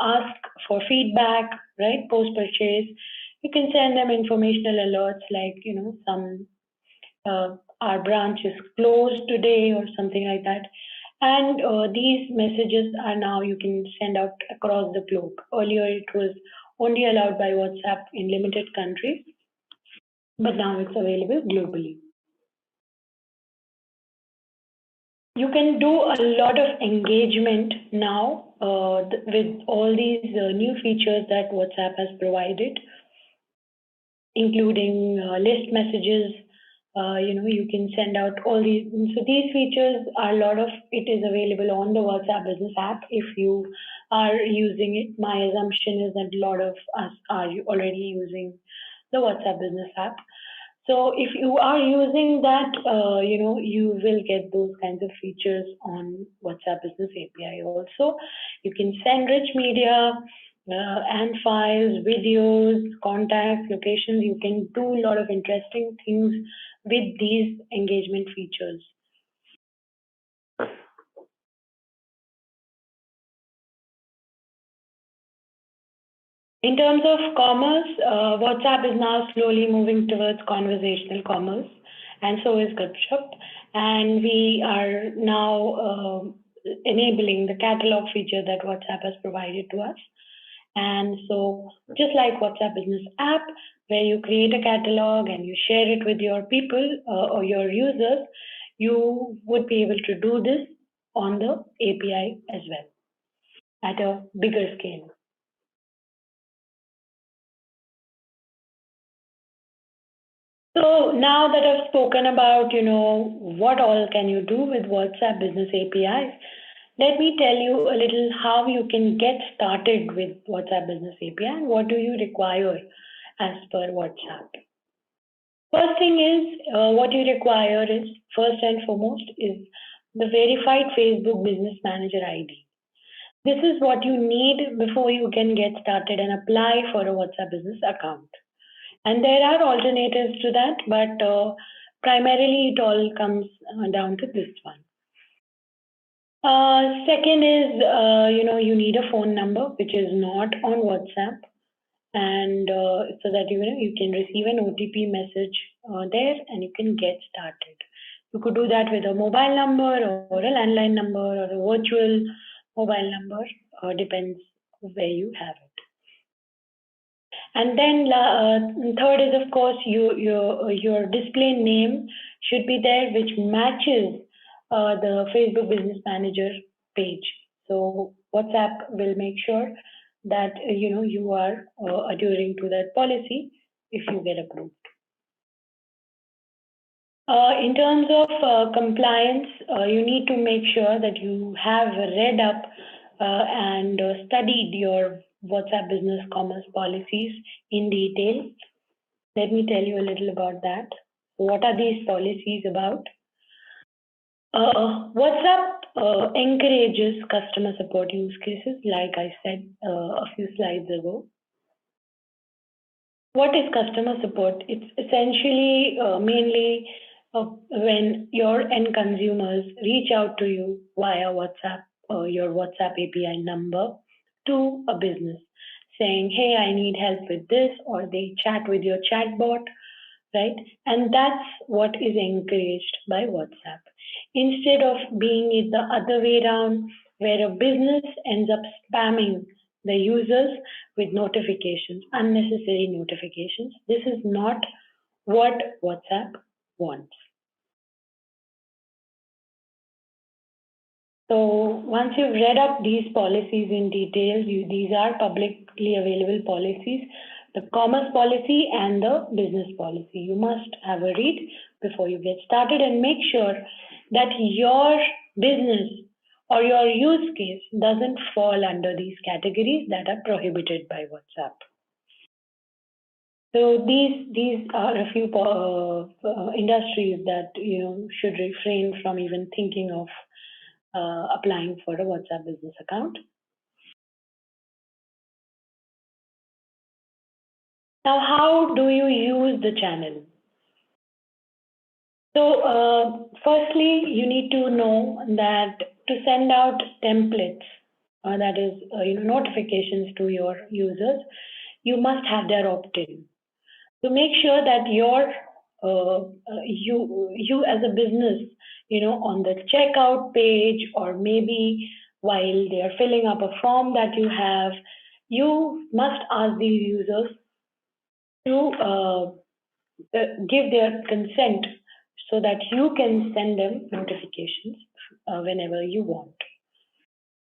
ask for feedback, right, post-purchase. You can send them informational alerts like, some our branch is closed today or something like that. And these messages are now you can send out across the globe. Earlier, it was only allowed by WhatsApp in limited countries, but now it's available globally. You can do a lot of engagement now with all these new features that WhatsApp has provided, including list messages. You can send out all these. So these features are a lot of it is available on the WhatsApp Business app. If you are using it, my assumption is that a lot of us are already using the WhatsApp Business app. So if you are using that, you will get those kinds of features on WhatsApp Business API also. You can send rich media and files, videos, contacts, locations. You can do a lot of interesting things with these engagement features. In terms of commerce, WhatsApp is now slowly moving towards conversational commerce, and so is Gupshop. And we are now enabling the catalog feature that WhatsApp has provided to us. And so just like WhatsApp Business app, where you create a catalog and you share it with your people or your users, you would be able to do this on the API as well at a bigger scale. So now that I've spoken about, what all can you do with WhatsApp Business APIs, let me tell you a little how you can get started with WhatsApp Business API and what do you require as per WhatsApp. First thing is, what you require is, first and foremost, is the verified Facebook Business Manager ID. This is what you need before you can get started and apply for a WhatsApp Business account. And there are alternatives to that, but primarily it all comes down to this one. Second is, you need a phone number which is not on WhatsApp, and so that you can receive an OTP message there and you can get started. You could do that with a mobile number or a landline number or a virtual mobile number, depends where you have it. And then third is, of course, your display name should be there, which matches the Facebook Business Manager page. So WhatsApp will make sure that you are adhering to that policy if you get approved. In terms of compliance, you need to make sure that you have read up and studied your WhatsApp Business Commerce policies in detail. Let me tell you a little about that. What are these policies about? WhatsApp encourages customer support use cases, like I said a few slides ago. What is customer support? It's essentially mainly when your end consumers reach out to you via WhatsApp or your WhatsApp API number to a business saying, hey, I need help with this, or they chat with your chatbot, right? And that's what is encouraged by WhatsApp. Instead of being it the other way around, where a business ends up spamming the users with notifications, unnecessary notifications. This is not what WhatsApp wants. So once you've read up these policies in detail, these are publicly available policies, the commerce policy and the business policy. You must have a read before you get started and make sure that your business or your use case doesn't fall under these categories that are prohibited by WhatsApp. So these are a few industries that should refrain from even thinking of applying for a WhatsApp business account. Now, how do you use the channel? So firstly, you need to know that to send out templates, that is notifications to your users, you must have their opt-in. So make sure that you as a business, on the checkout page, or maybe while they are filling up a form that you have, you must ask these users to give their consent so that you can send them notifications whenever you want.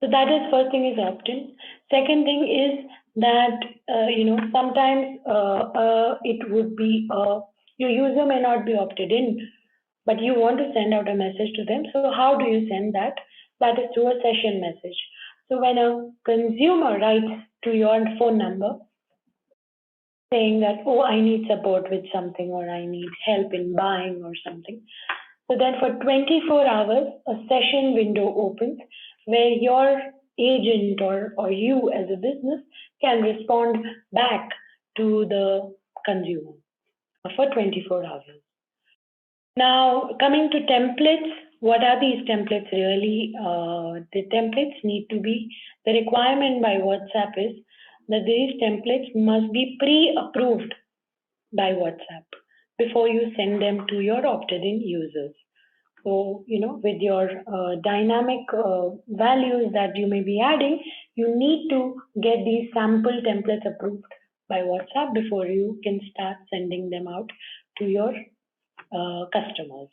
So that is first thing is opt-in. Second thing is that sometimes it would be your user may not be opted in, but you want to send out a message to them. So how do you send that? That is through a session message. So when a consumer writes to your phone number saying that, oh, I need support with something, or I need help in buying or something. So then for 24 hours, a session window opens where your agent or you as a business can respond back to the consumer for 24 hours. Now, coming to templates, what are these templates really? The templates need to be, the requirement by WhatsApp is that these templates must be pre-approved by WhatsApp before you send them to your opted-in users. So, with your dynamic values that you may be adding, you need to get these sample templates approved by WhatsApp before you can start sending them out to your customers.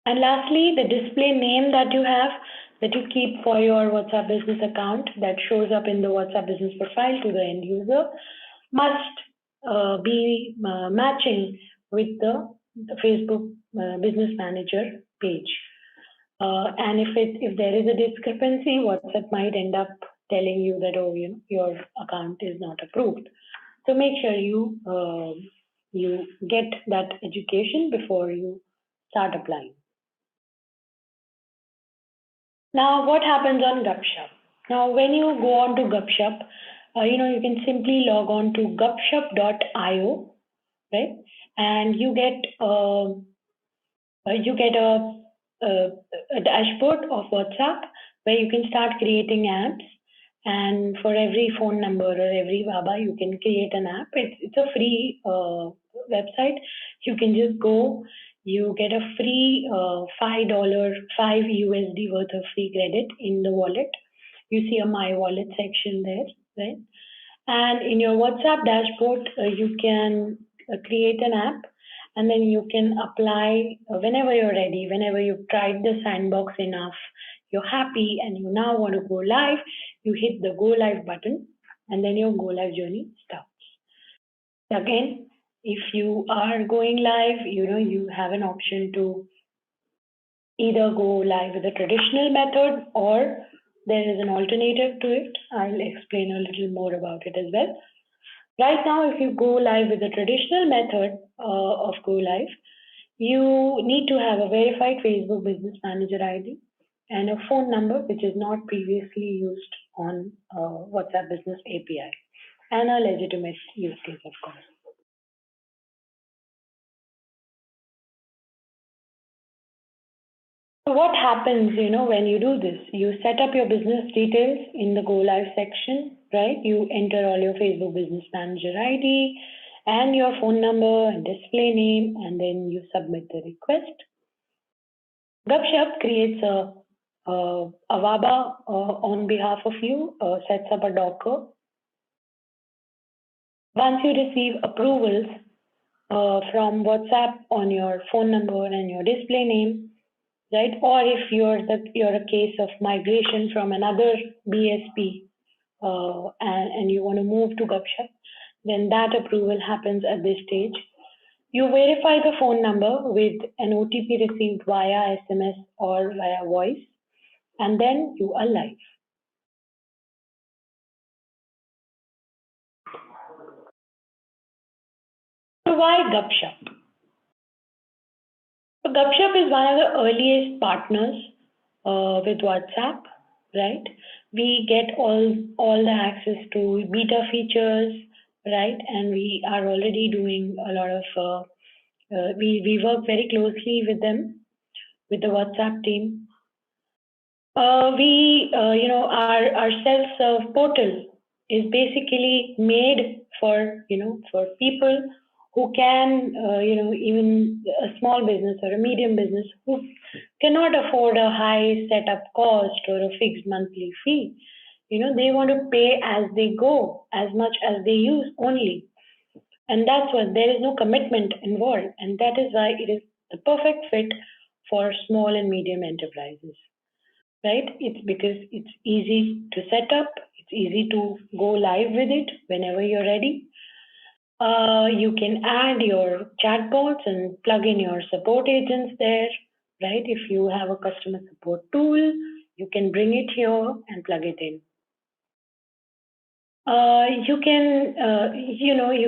And lastly, the display name that you keep for your WhatsApp business account that shows up in the WhatsApp business profile to the end user must be matching with the Facebook Business Manager page. And if there is a discrepancy, WhatsApp might end up telling you that, oh, your account is not approved. So make sure you get that education before you start applying. Now, what happens on Gupshop? Now, when you go on to Gupshop, you can simply log on to gupshop.io, right? And you get a dashboard of WhatsApp where you can start creating apps. And for every phone number or every VABA, you can create an app. It's a free website. You can just go. You get a free $5 USD worth of free credit in the wallet. You see a My Wallet section there, right? And in your WhatsApp dashboard, you can create an app, and then you can apply whenever you're ready, whenever you've tried the sandbox enough, you're happy, and you now want to go live, you hit the Go Live button, and then your Go Live journey starts. Again, if you are going live, you have an option to either go live with a traditional method, or there is an alternative to it. I'll explain a little more about it as well. Right now, if you go live with the traditional method of go live, you need to have a verified Facebook Business Manager ID and a phone number which is not previously used on WhatsApp Business API, and a legitimate use case, of course. So what happens, when you do this? You set up your business details in the Go Live section, right? You enter all your Facebook Business Manager ID and your phone number and display name, and then you submit the request. Gupshop creates a VABA on behalf of you, sets up a Docker. Once you receive approvals from WhatsApp on your phone number and your display name, right? Or if you're a case of migration from another BSP and you want to move to Gupshop, then that approval happens at this stage. You verify the phone number with an OTP received via SMS or via voice, and then you are live. So why Gupshop? So Gupshop is one of the earliest partners with WhatsApp, right? We get all the access to beta features, right? And we are already doing a lot of, we work very closely with them, with the WhatsApp team. Our self-serve portal is basically made for people who can, even a small business or a medium business who cannot afford a high setup cost or a fixed monthly fee. They want to pay as they go, as much as they use only. And that's what, there is no commitment involved. And that is why it is the perfect fit for small and medium enterprises, right? It's because it's easy to set up, it's easy to go live with it whenever you're ready. You can add your chatbots and plug in your support agents there, right? If you have a customer support tool, you can bring it here and plug it in. You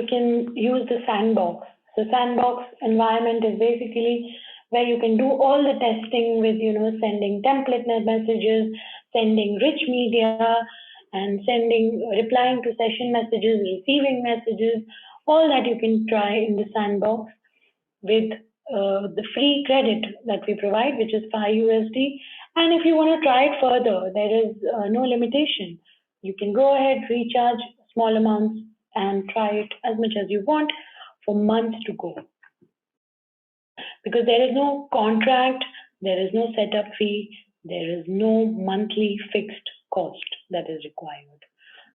can use the sandbox. So sandbox environment is basically where you can do all the testing with, sending template messages, sending rich media, and replying to session messages, receiving messages, all that you can try in the sandbox with the free credit that we provide, which is $5. And if you want to try it further, there is no limitation. You can go ahead, recharge small amounts, and try it as much as you want for months to go. Because there is no contract, there is no setup fee, there is no monthly fixed cost that is required.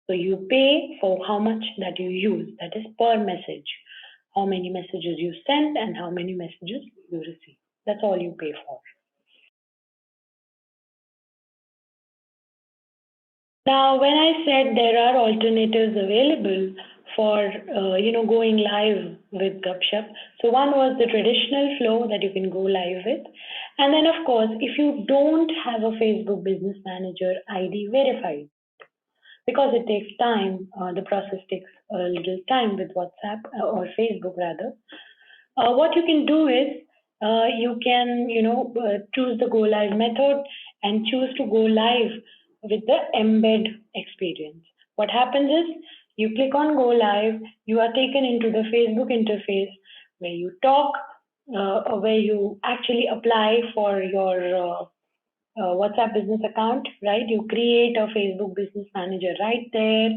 So you pay for how much that you use, that is per message, how many messages you send and how many messages you receive. That's all you pay for. Now, when I said there are alternatives available for going live with Gupshop, so one was the traditional flow that you can go live with, and then of course, if you don't have a Facebook Business Manager ID verified, because it takes time, the process takes a little time with WhatsApp or Facebook rather. What you can do is you can choose the go live method and choose to go live with the embed experience. What happens is you click on go live, you are taken into the Facebook interface where you talk, where you actually apply for your WhatsApp business account, right? You create a Facebook Business Manager right there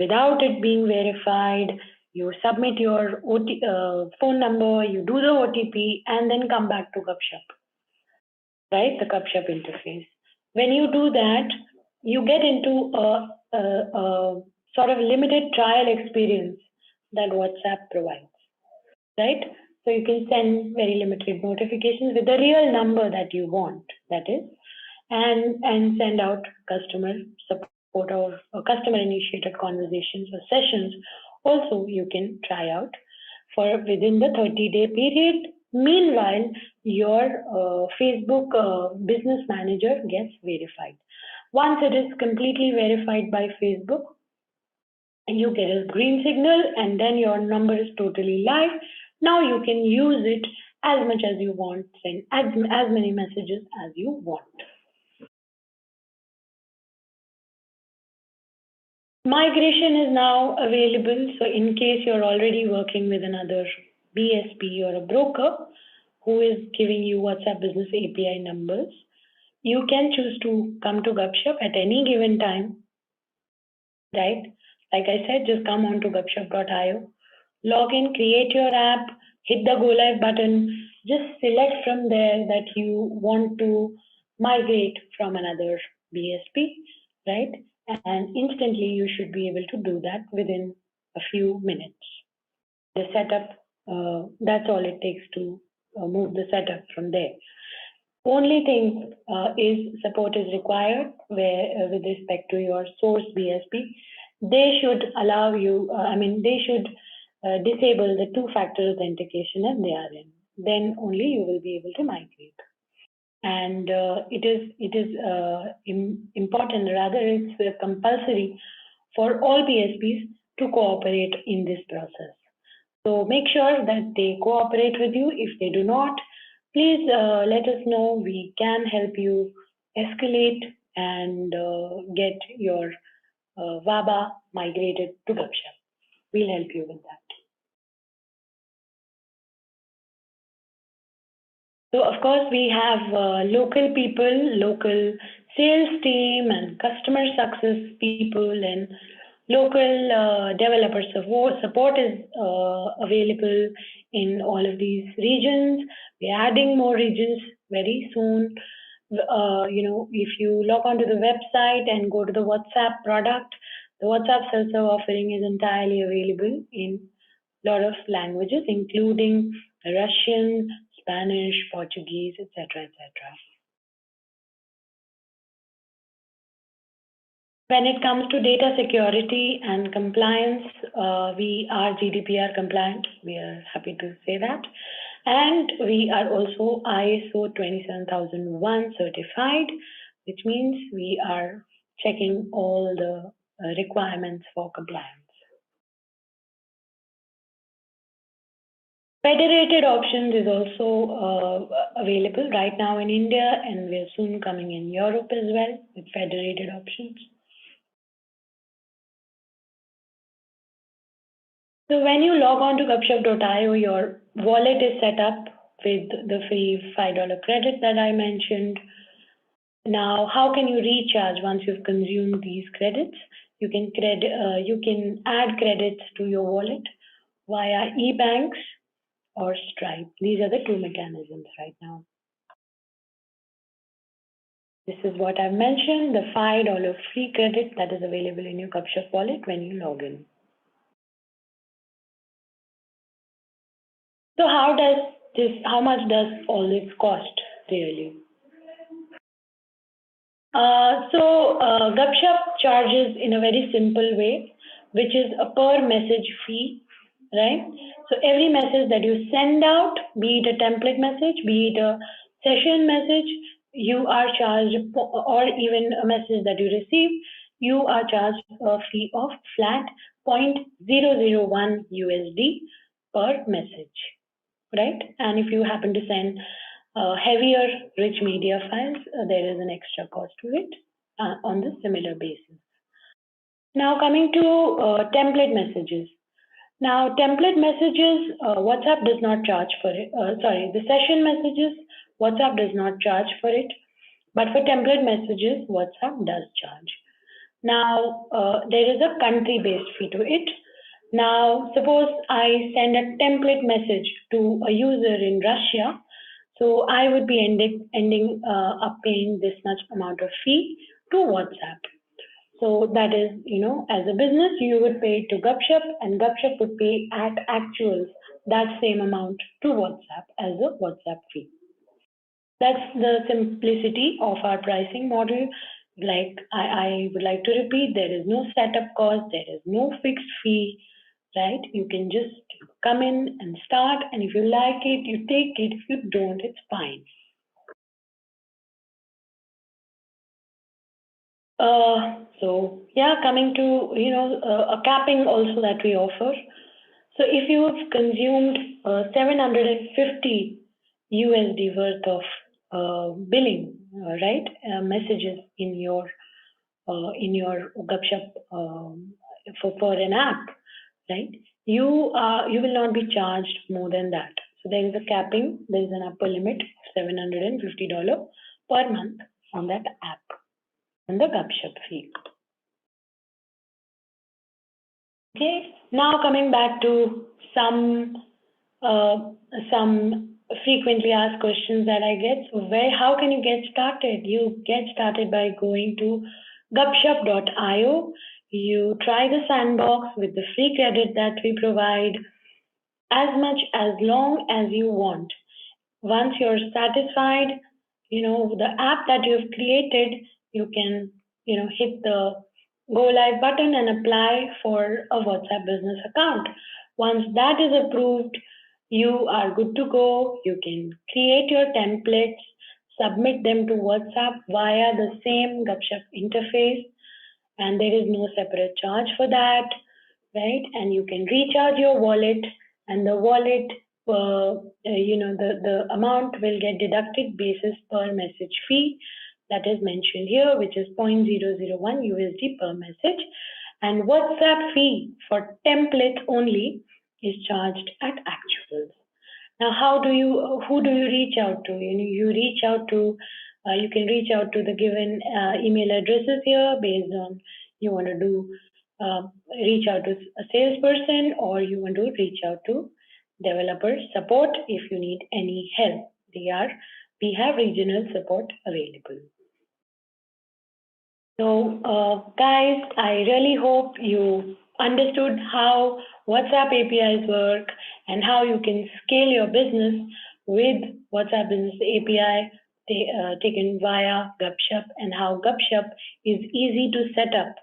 without it being verified. You submit your phone number, you do the OTP, and then come back to Gupshop, right? The Gupshop interface. When you do that, you get into a sort of limited trial experience that WhatsApp provides, right? So you can send very limited notifications with the real number that you want, that is, and send out customer support or customer initiated conversations or sessions. Also, you can try out for within the 30-day period. Meanwhile, your Facebook Business Manager gets verified. Once it is completely verified by Facebook, you get a green signal and then your number is totally live. Now you can use it as much as you want, send as many messages as you want. Migration is now available. So in case you're already working with another BSP or a broker who is giving you WhatsApp Business API numbers, you can choose to come to Gupshop at any given time, right? Like I said, just come on to gupshop.io, log in, create your app, hit the go live button, just select from there that you want to migrate from another BSP, right? And instantly you should be able to do that within a few minutes. The setup, that's all it takes to move the setup from there. Only thing is support is required where with respect to your source BSP. They should allow you, they should disable the two-factor authentication if they are in. Then only you will be able to migrate. And it is important, rather it's compulsory for all BSPs to cooperate in this process. So make sure that they cooperate with you. If they do not, please let us know. We can help you escalate and get your VABA migrated to Gupshop. We'll help you with that. So of course we have local people, local sales team and customer success people and local developer support is available in all of these regions. We're adding more regions very soon. If you log onto the website and go to the WhatsApp product, the WhatsApp self-serve offering is entirely available in a lot of languages, including Russian, Spanish, Portuguese, etc., etc. When it comes to data security and compliance, we are GDPR compliant. We are happy to say that. And we are also ISO 27001 certified, which means we are checking all the requirements for compliance. Federated options is also available right now in India, and we're soon coming in Europe as well with federated options. So when you log on to Gupshop.io, your wallet is set up with the free $5 credit that I mentioned. Now, how can you recharge once you've consumed these credits? You can add credits to your wallet via e-banks or Stripe. These are the two mechanisms right now. This is what I've mentioned, the $5 free credit that is available in your Gupshop wallet when you log in. So how much does all this cost really? Gupshop charges in a very simple way, which is a per message fee, right? So every message that you send out, be it a template message, be it a session message, you are charged, or even a message that you receive, you are charged a fee of flat 0.001 USD per message, right? And if you happen to send heavier rich media files, there is an extra cost to it on the similar basis. Now coming to template messages. Now template messages, WhatsApp does not charge for it. The session messages, WhatsApp does not charge for it. But for template messages, WhatsApp does charge. Now there is a country-based fee to it. Now suppose I send a template message to a user in Russia. So I would be ending up paying this much amount of fee to WhatsApp. So that is, as a business, you would pay to Gupshop, and Gupshop would pay at actuals that same amount to WhatsApp as a WhatsApp fee. That's the simplicity of our pricing model. Like I would like to repeat, there is no setup cost, there is no fixed fee, right? You can just come in and start, and if you like it, you take it. If you don't, it's fine. Coming to a capping also that we offer. So if you have consumed 750 USD worth of billing, right, messages in your Gupshop for an app, right? You will not be charged more than that. So there is a capping. There is an upper limit of $750 per month on that app, on the Gupshop fee. Okay. Now coming back to some frequently asked questions that I get. So how can you get started? You get started by going to Gupshop.io. You try the sandbox with the free credit that we provide as long as you want. Once you're satisfied, the app that you've created, you can, hit the go live button and apply for a WhatsApp business account. Once that is approved, you are good to go. You can create your templates, submit them to WhatsApp via the same Gupshop interface, and there is no separate charge for that, right? And you can recharge your wallet, and the wallet, the amount will get deducted basis per message fee that is mentioned here, which is 0.001 USD per message. And WhatsApp fee for templates only is charged at actuals. Now, who do you reach out to? You can reach out to the given email addresses here based on you want to reach out to a salesperson, or you want to reach out to developer support if you need any help. We have regional support available. So guys, I really hope you understood how WhatsApp APIs work and how you can scale your business with WhatsApp Business API taken via Gupshop, and how Gupshop is easy to set up,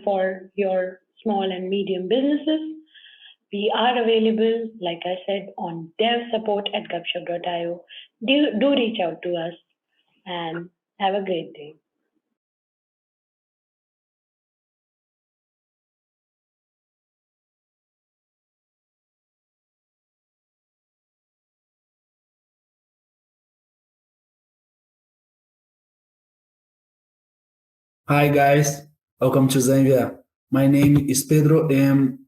for your small and medium businesses. We are available, like I said, on devsupport@gupshop.io. Do reach out to us, and have a great day. Hi guys, welcome to Zenvia. My name is Pedro and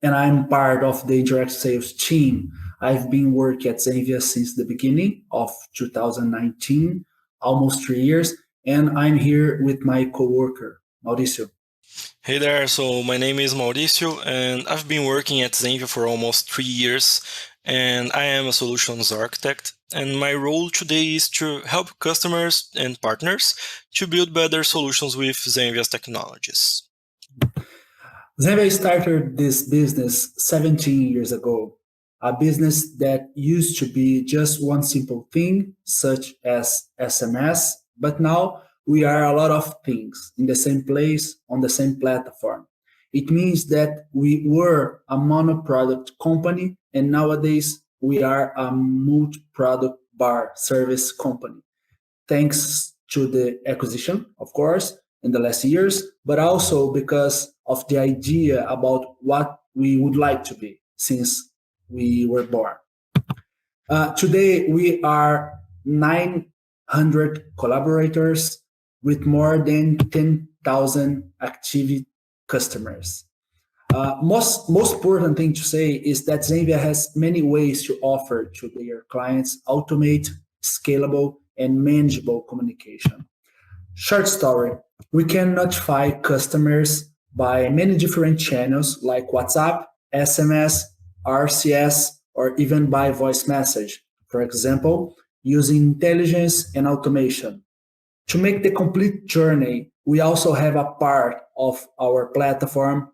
I'm part of the indirect sales team. I've been working at Zenvia since the beginning of 2019, almost 3 years, and I'm here with my coworker, Mauricio. Hey there, so my name is Mauricio and I've been working at Zenvia for almost 3 years, and I am a solutions architect, and my role today is to help customers and partners to build better solutions with Zenvia's technologies. Zenvia started this business 17 years ago, a business that used to be just one simple thing, such as SMS, but now we are a lot of things in the same place, on the same platform. It means that we were a mono-product company, and nowadays we are a multi-product bar service company. Thanks to the acquisition, of course, in the last years, but also because of the idea about what we would like to be since we were born. Today, we are 900 collaborators with more than 10,000 active customers. Most important thing to say is that Zenvia has many ways to offer to their clients automate, scalable, and manageable communication. Short story, we can notify customers by many different channels like WhatsApp, SMS, RCS, or even by voice message. For example, using intelligence and automation. To make the complete journey, we also have a part of our platform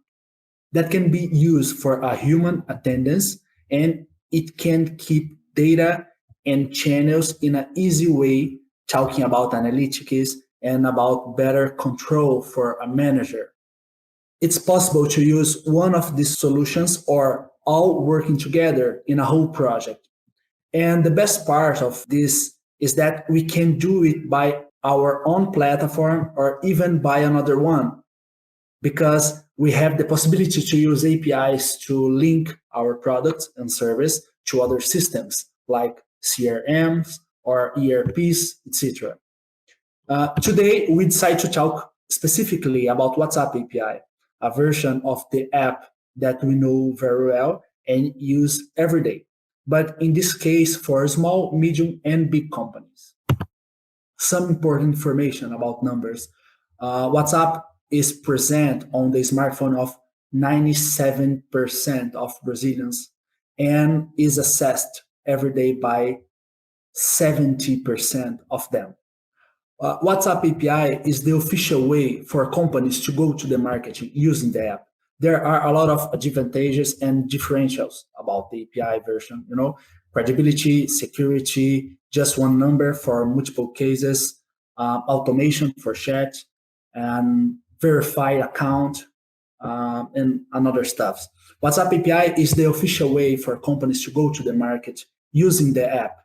that can be used for a human attendance, and it can keep data and channels in an easy way, talking about analytics and about better control for a manager. It's possible to use one of these solutions or all working together in a whole project. And the best part of this is that we can do it by our own platform or even by another one, because we have the possibility to use APIs to link our products and service to other systems like CRMs or ERPs, etc. Today, we decide to talk specifically about WhatsApp API, a version of the app that we know very well and use every day, but in this case for small, medium, and big companies. Some important information about numbers. WhatsApp is present on the smartphone of 97% of Brazilians and is accessed every day by 70% of them. WhatsApp API is the official way for companies to go to the market using the app. There are a lot of advantages and differentials about the API version, credibility, security, just one number for multiple cases, automation for chat, and verified account, and another stuff. WhatsApp API is the official way for companies to go to the market using the app,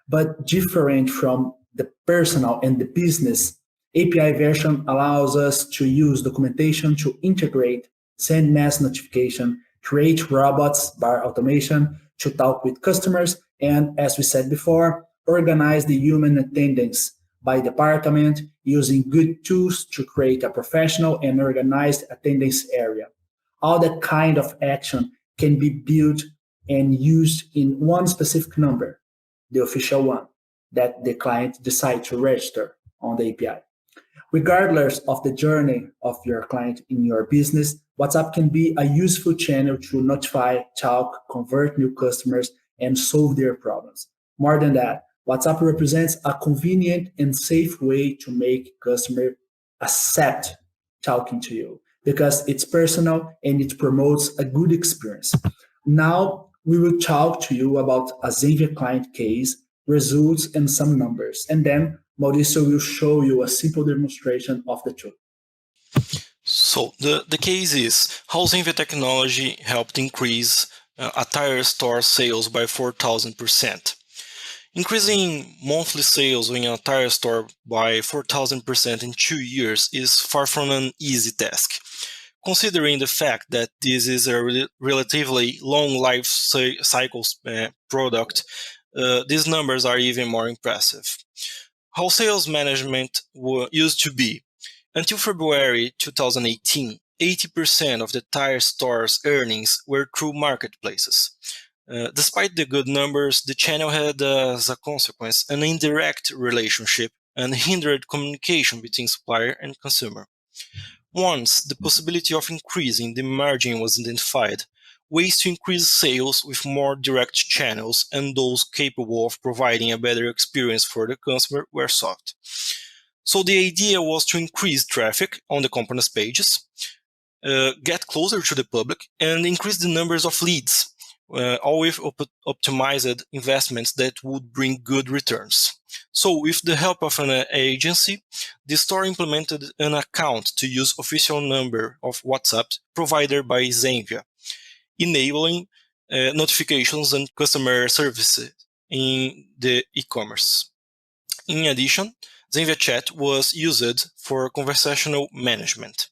but different from the personal and the business. API version allows us to use documentation to integrate, send mass notification, create robots, bar automation, to talk with customers, and as we said before, organize the human attendance by department using good tools to create a professional and organized attendance area. All that kind of action can be built and used in one specific number, the official one that the client decides to register on the API. Regardless of the journey of your client in your business, WhatsApp can be a useful channel to notify, talk, convert new customers, and solve their problems. More than that, WhatsApp represents a convenient and safe way to make customers accept talking to you because it's personal and it promotes a good experience. Now, We will talk to you about a Zenvia client case, results, and some numbers. And then Mauricio will show you a simple demonstration of the two. So the case is how Zenvia technology helped increase a tire store sales by 4,000%. Increasing monthly sales in a tire store by 4,000% in 2 years is far from an easy task. Considering the fact that this is a relatively long life cycle product, these numbers are even more impressive. How sales management used to be. Until February 2018, 80% of the tire store's earnings were through marketplaces. Despite the good numbers, the channel had as a consequence an indirect relationship and hindered communication between supplier and consumer. Once the possibility of increasing the margin was identified, ways to increase sales with more direct channels and those capable of providing a better experience for the customer were sought. So the idea was to increase traffic on the company's pages, get closer to the public, and increase the numbers of leads, all with optimized investments that would bring good returns. So with the help of an agency, the store implemented an account to use official number of WhatsApp provided by Zenvia, enabling notifications and customer services in the e-commerce. In addition, Zenvia Chat was used for conversational management.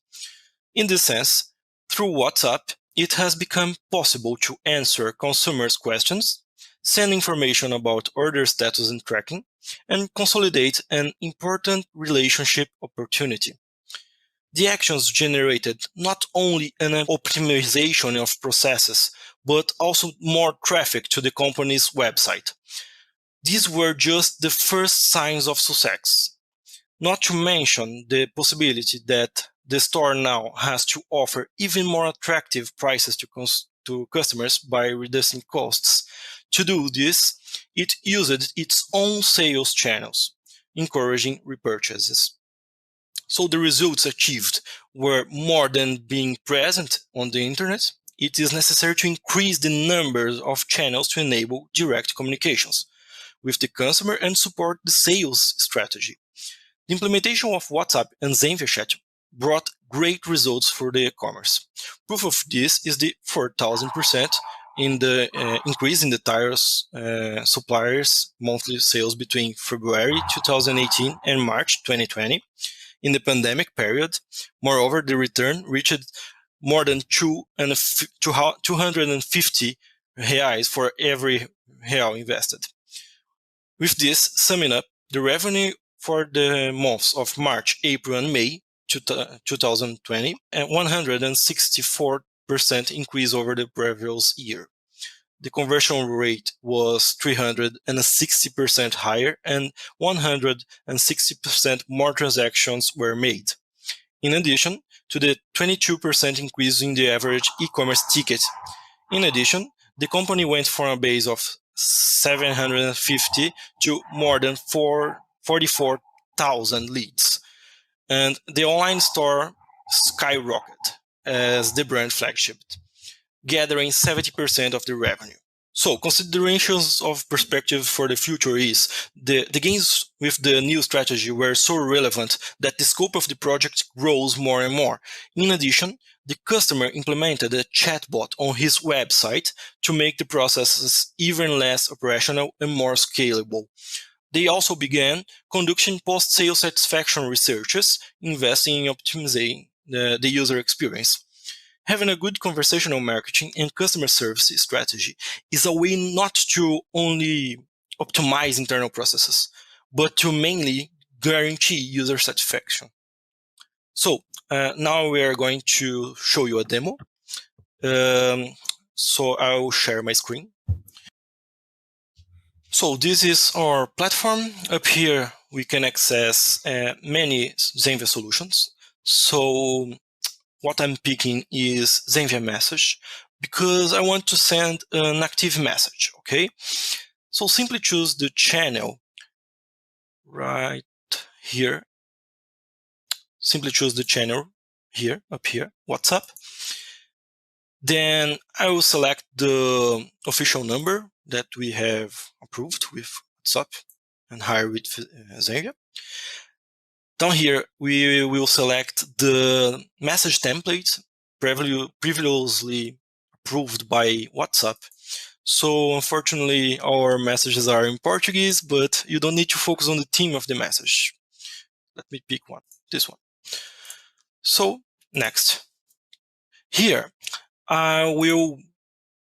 In this sense, through WhatsApp, it has become possible to answer consumers' questions, send information about order status and tracking, and consolidate an important relationship opportunity. The actions generated not only an optimization of processes, but also more traffic to the company's website. These were just the first signs of success, not to mention the possibility that the store now has to offer even more attractive prices to customers by reducing costs. To do this, it used its own sales channels, encouraging repurchases. So the results achieved were more than being present on the internet. It is necessary to increase the numbers of channels to enable direct communications with the customer and support the sales strategy. The implementation of WhatsApp and Zenvia Chat brought great results for the e-commerce. Proof of this is the 4,000% in the increase in the tires suppliers' monthly sales between February 2018 and March 2020 in the pandemic period. Moreover, the return reached more than 250 reais for every real invested. With this, summing up, the revenue for the months of March, April, and May 2020, and 164% increase over the previous year. The conversion rate was 360% higher, and 160% more transactions were made. In addition to the 22% increase in the average e-commerce ticket. In addition, the company went from a base of 750 to more than 44,000 leads. And the online store skyrocketed as the brand flagship, gathering 70% of the revenue. So considerations of perspective for the future is the gains with the new strategy were so relevant that the scope of the project grows more and more. In addition, the customer implemented a chatbot on his website to make the processes even less operational and more scalable. They also began conducting post-sale satisfaction researches, investing in optimizing the user experience. Having a good conversational marketing and customer service strategy is a way not to only optimize internal processes, but to mainly guarantee user satisfaction. So now we are going to show you a demo. So I will share my screen. So this is our platform. Up here, we can access many Zenvia solutions. So what I'm picking is Zenvia message because I want to send an active message, okay? So simply choose the channel right here. Simply choose the channel here, up here, WhatsApp. Then I will select the official number that we have approved with WhatsApp and hire with Zenvia. Down here, we will select the message template previously approved by WhatsApp. So unfortunately, our messages are in Portuguese, but you don't need to focus on the theme of the message. Let me pick one, this one. So next, here, I will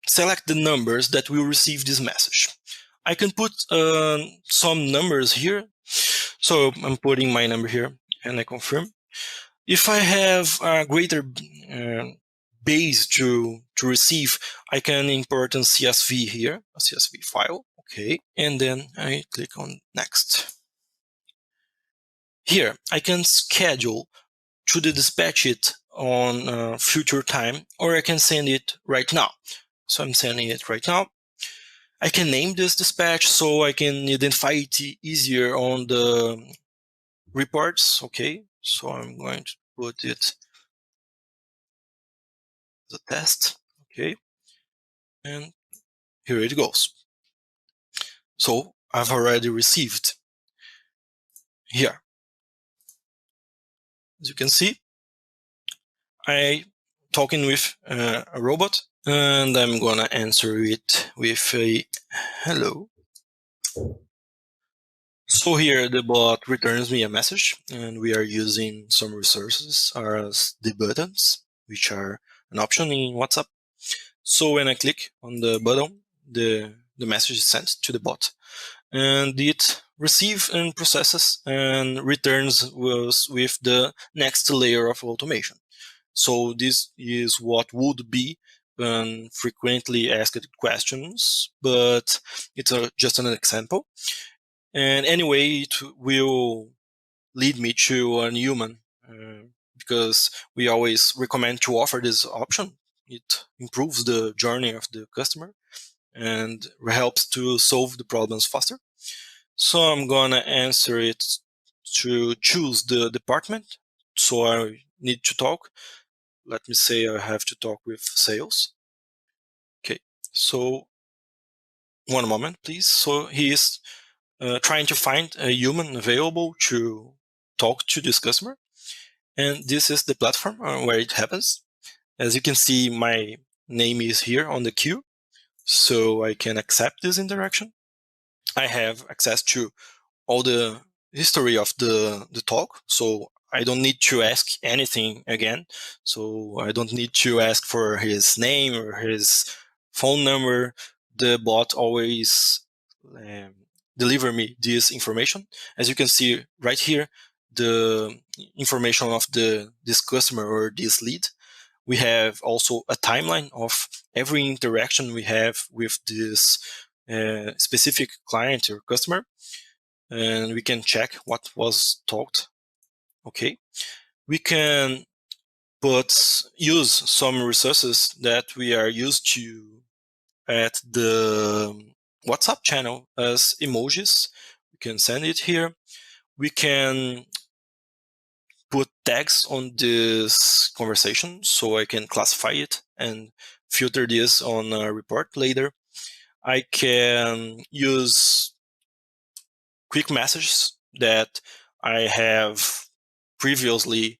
select the numbers that will receive this message. I can put some numbers here. So I'm putting my number here and I confirm. If I have a greater base to receive, I can import a CSV here, a CSV file. Okay, and then I click on next. Here, I can schedule to dispatch it on future time, or I can send it right now. So I'm sending it right now. I can name this dispatch so I can identify it easier on the reports. Okay, so I'm going to put it as a test. Okay, and here it goes. So I've already received here. As you can see, I talking with a robot, and I'm gonna answer it with a hello. So here the bot returns me a message, and we are using some resources as the buttons, which are an option in WhatsApp. So when I click on the button, the message is sent to the bot, and it receives and processes and returns with the next layer of automation. So this is what would be frequently asked questions, but it's just an example. And anyway, it will lead me to a human because we always recommend to offer this option. It improves the journey of the customer and helps to solve the problems faster. So I'm gonna answer it to choose the department. So I need to talk. Let me say I have to talk with sales. Okay, so one moment, please. So he is trying to find a human available to talk to this customer. And this is the platform where it happens. As you can see, my name is here on the queue, so I can accept this interaction. I have access to all the history of the talk, so I don't need to ask anything again. So I don't need to ask for his name or his phone number. The bot always deliver me this information. As you can see right here, the information of this customer or this lead. We have also a timeline of every interaction we have with this specific client or customer, and we can check what was talked. Okay, we can use some resources that we are used to at the WhatsApp channel as emojis. We can send it here. We can put tags on this conversation so I can classify it and filter this on a report later. I can use quick messages that I have previously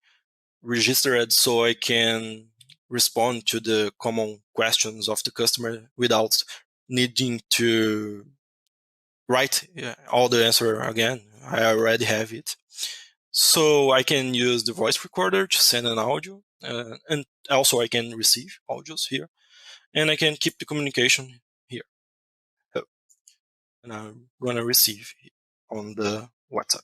registered so I can respond to the common questions of the customer without needing to write all the answer again. I already have it. So I can use the voice recorder to send an audio, and also I can receive audios here, and I can keep the communication here. And I'm going to receive on the WhatsApp.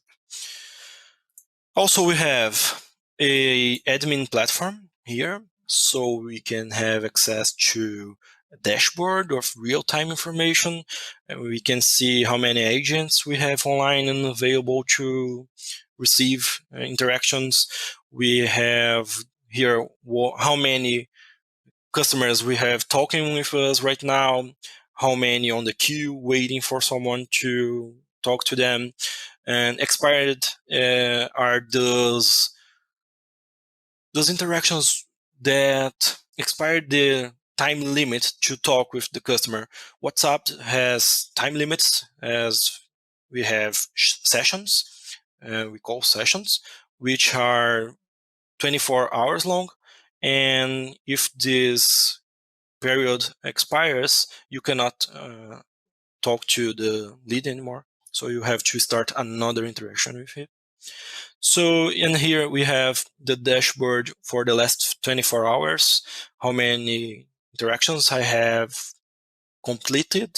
Also, we have a admin platform here, so we can have access to a dashboard of real-time information, and we can see how many agents we have online and available to receive interactions. We have here how many customers we have talking with us right now, how many on the queue waiting for someone to talk to them, and expired are those interactions that expired the time limit to talk with the customer. WhatsApp has time limits, as we have sessions, we call sessions, which are 24 hours long. And if this period expires, you cannot talk to the lead anymore. So you have to start another interaction with it. So in here we have the dashboard for the last 24 hours, how many interactions I have completed,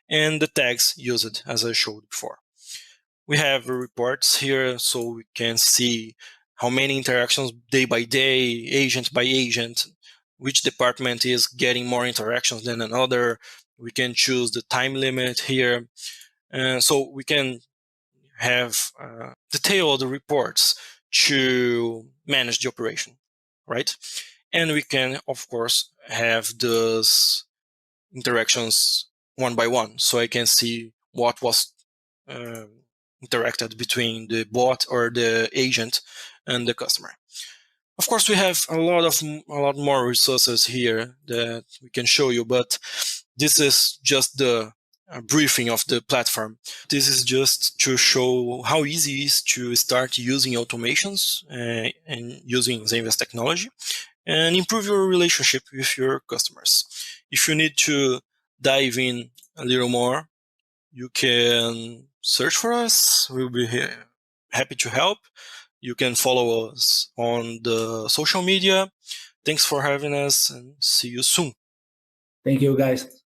and the tags used, as I showed before. We have reports here, so we can see how many interactions day by day, agent by agent, which department is getting more interactions than another. We can choose the time limit here. So we can have detailed reports to manage the operation, right? And we can, of course, have those interactions one by one. So I can see what was interacted between the bot or the agent and the customer. Of course, we have a lot more resources here that we can show you, but this is just the briefing of the platform. This is just to show how easy it is to start using automations and using Zenvia's technology and improve your relationship with your customers. If you need to dive in a little more, you can search for us. We'll be happy to help. You can follow us on the social media. Thanks for having us, and see you soon. Thank you, guys.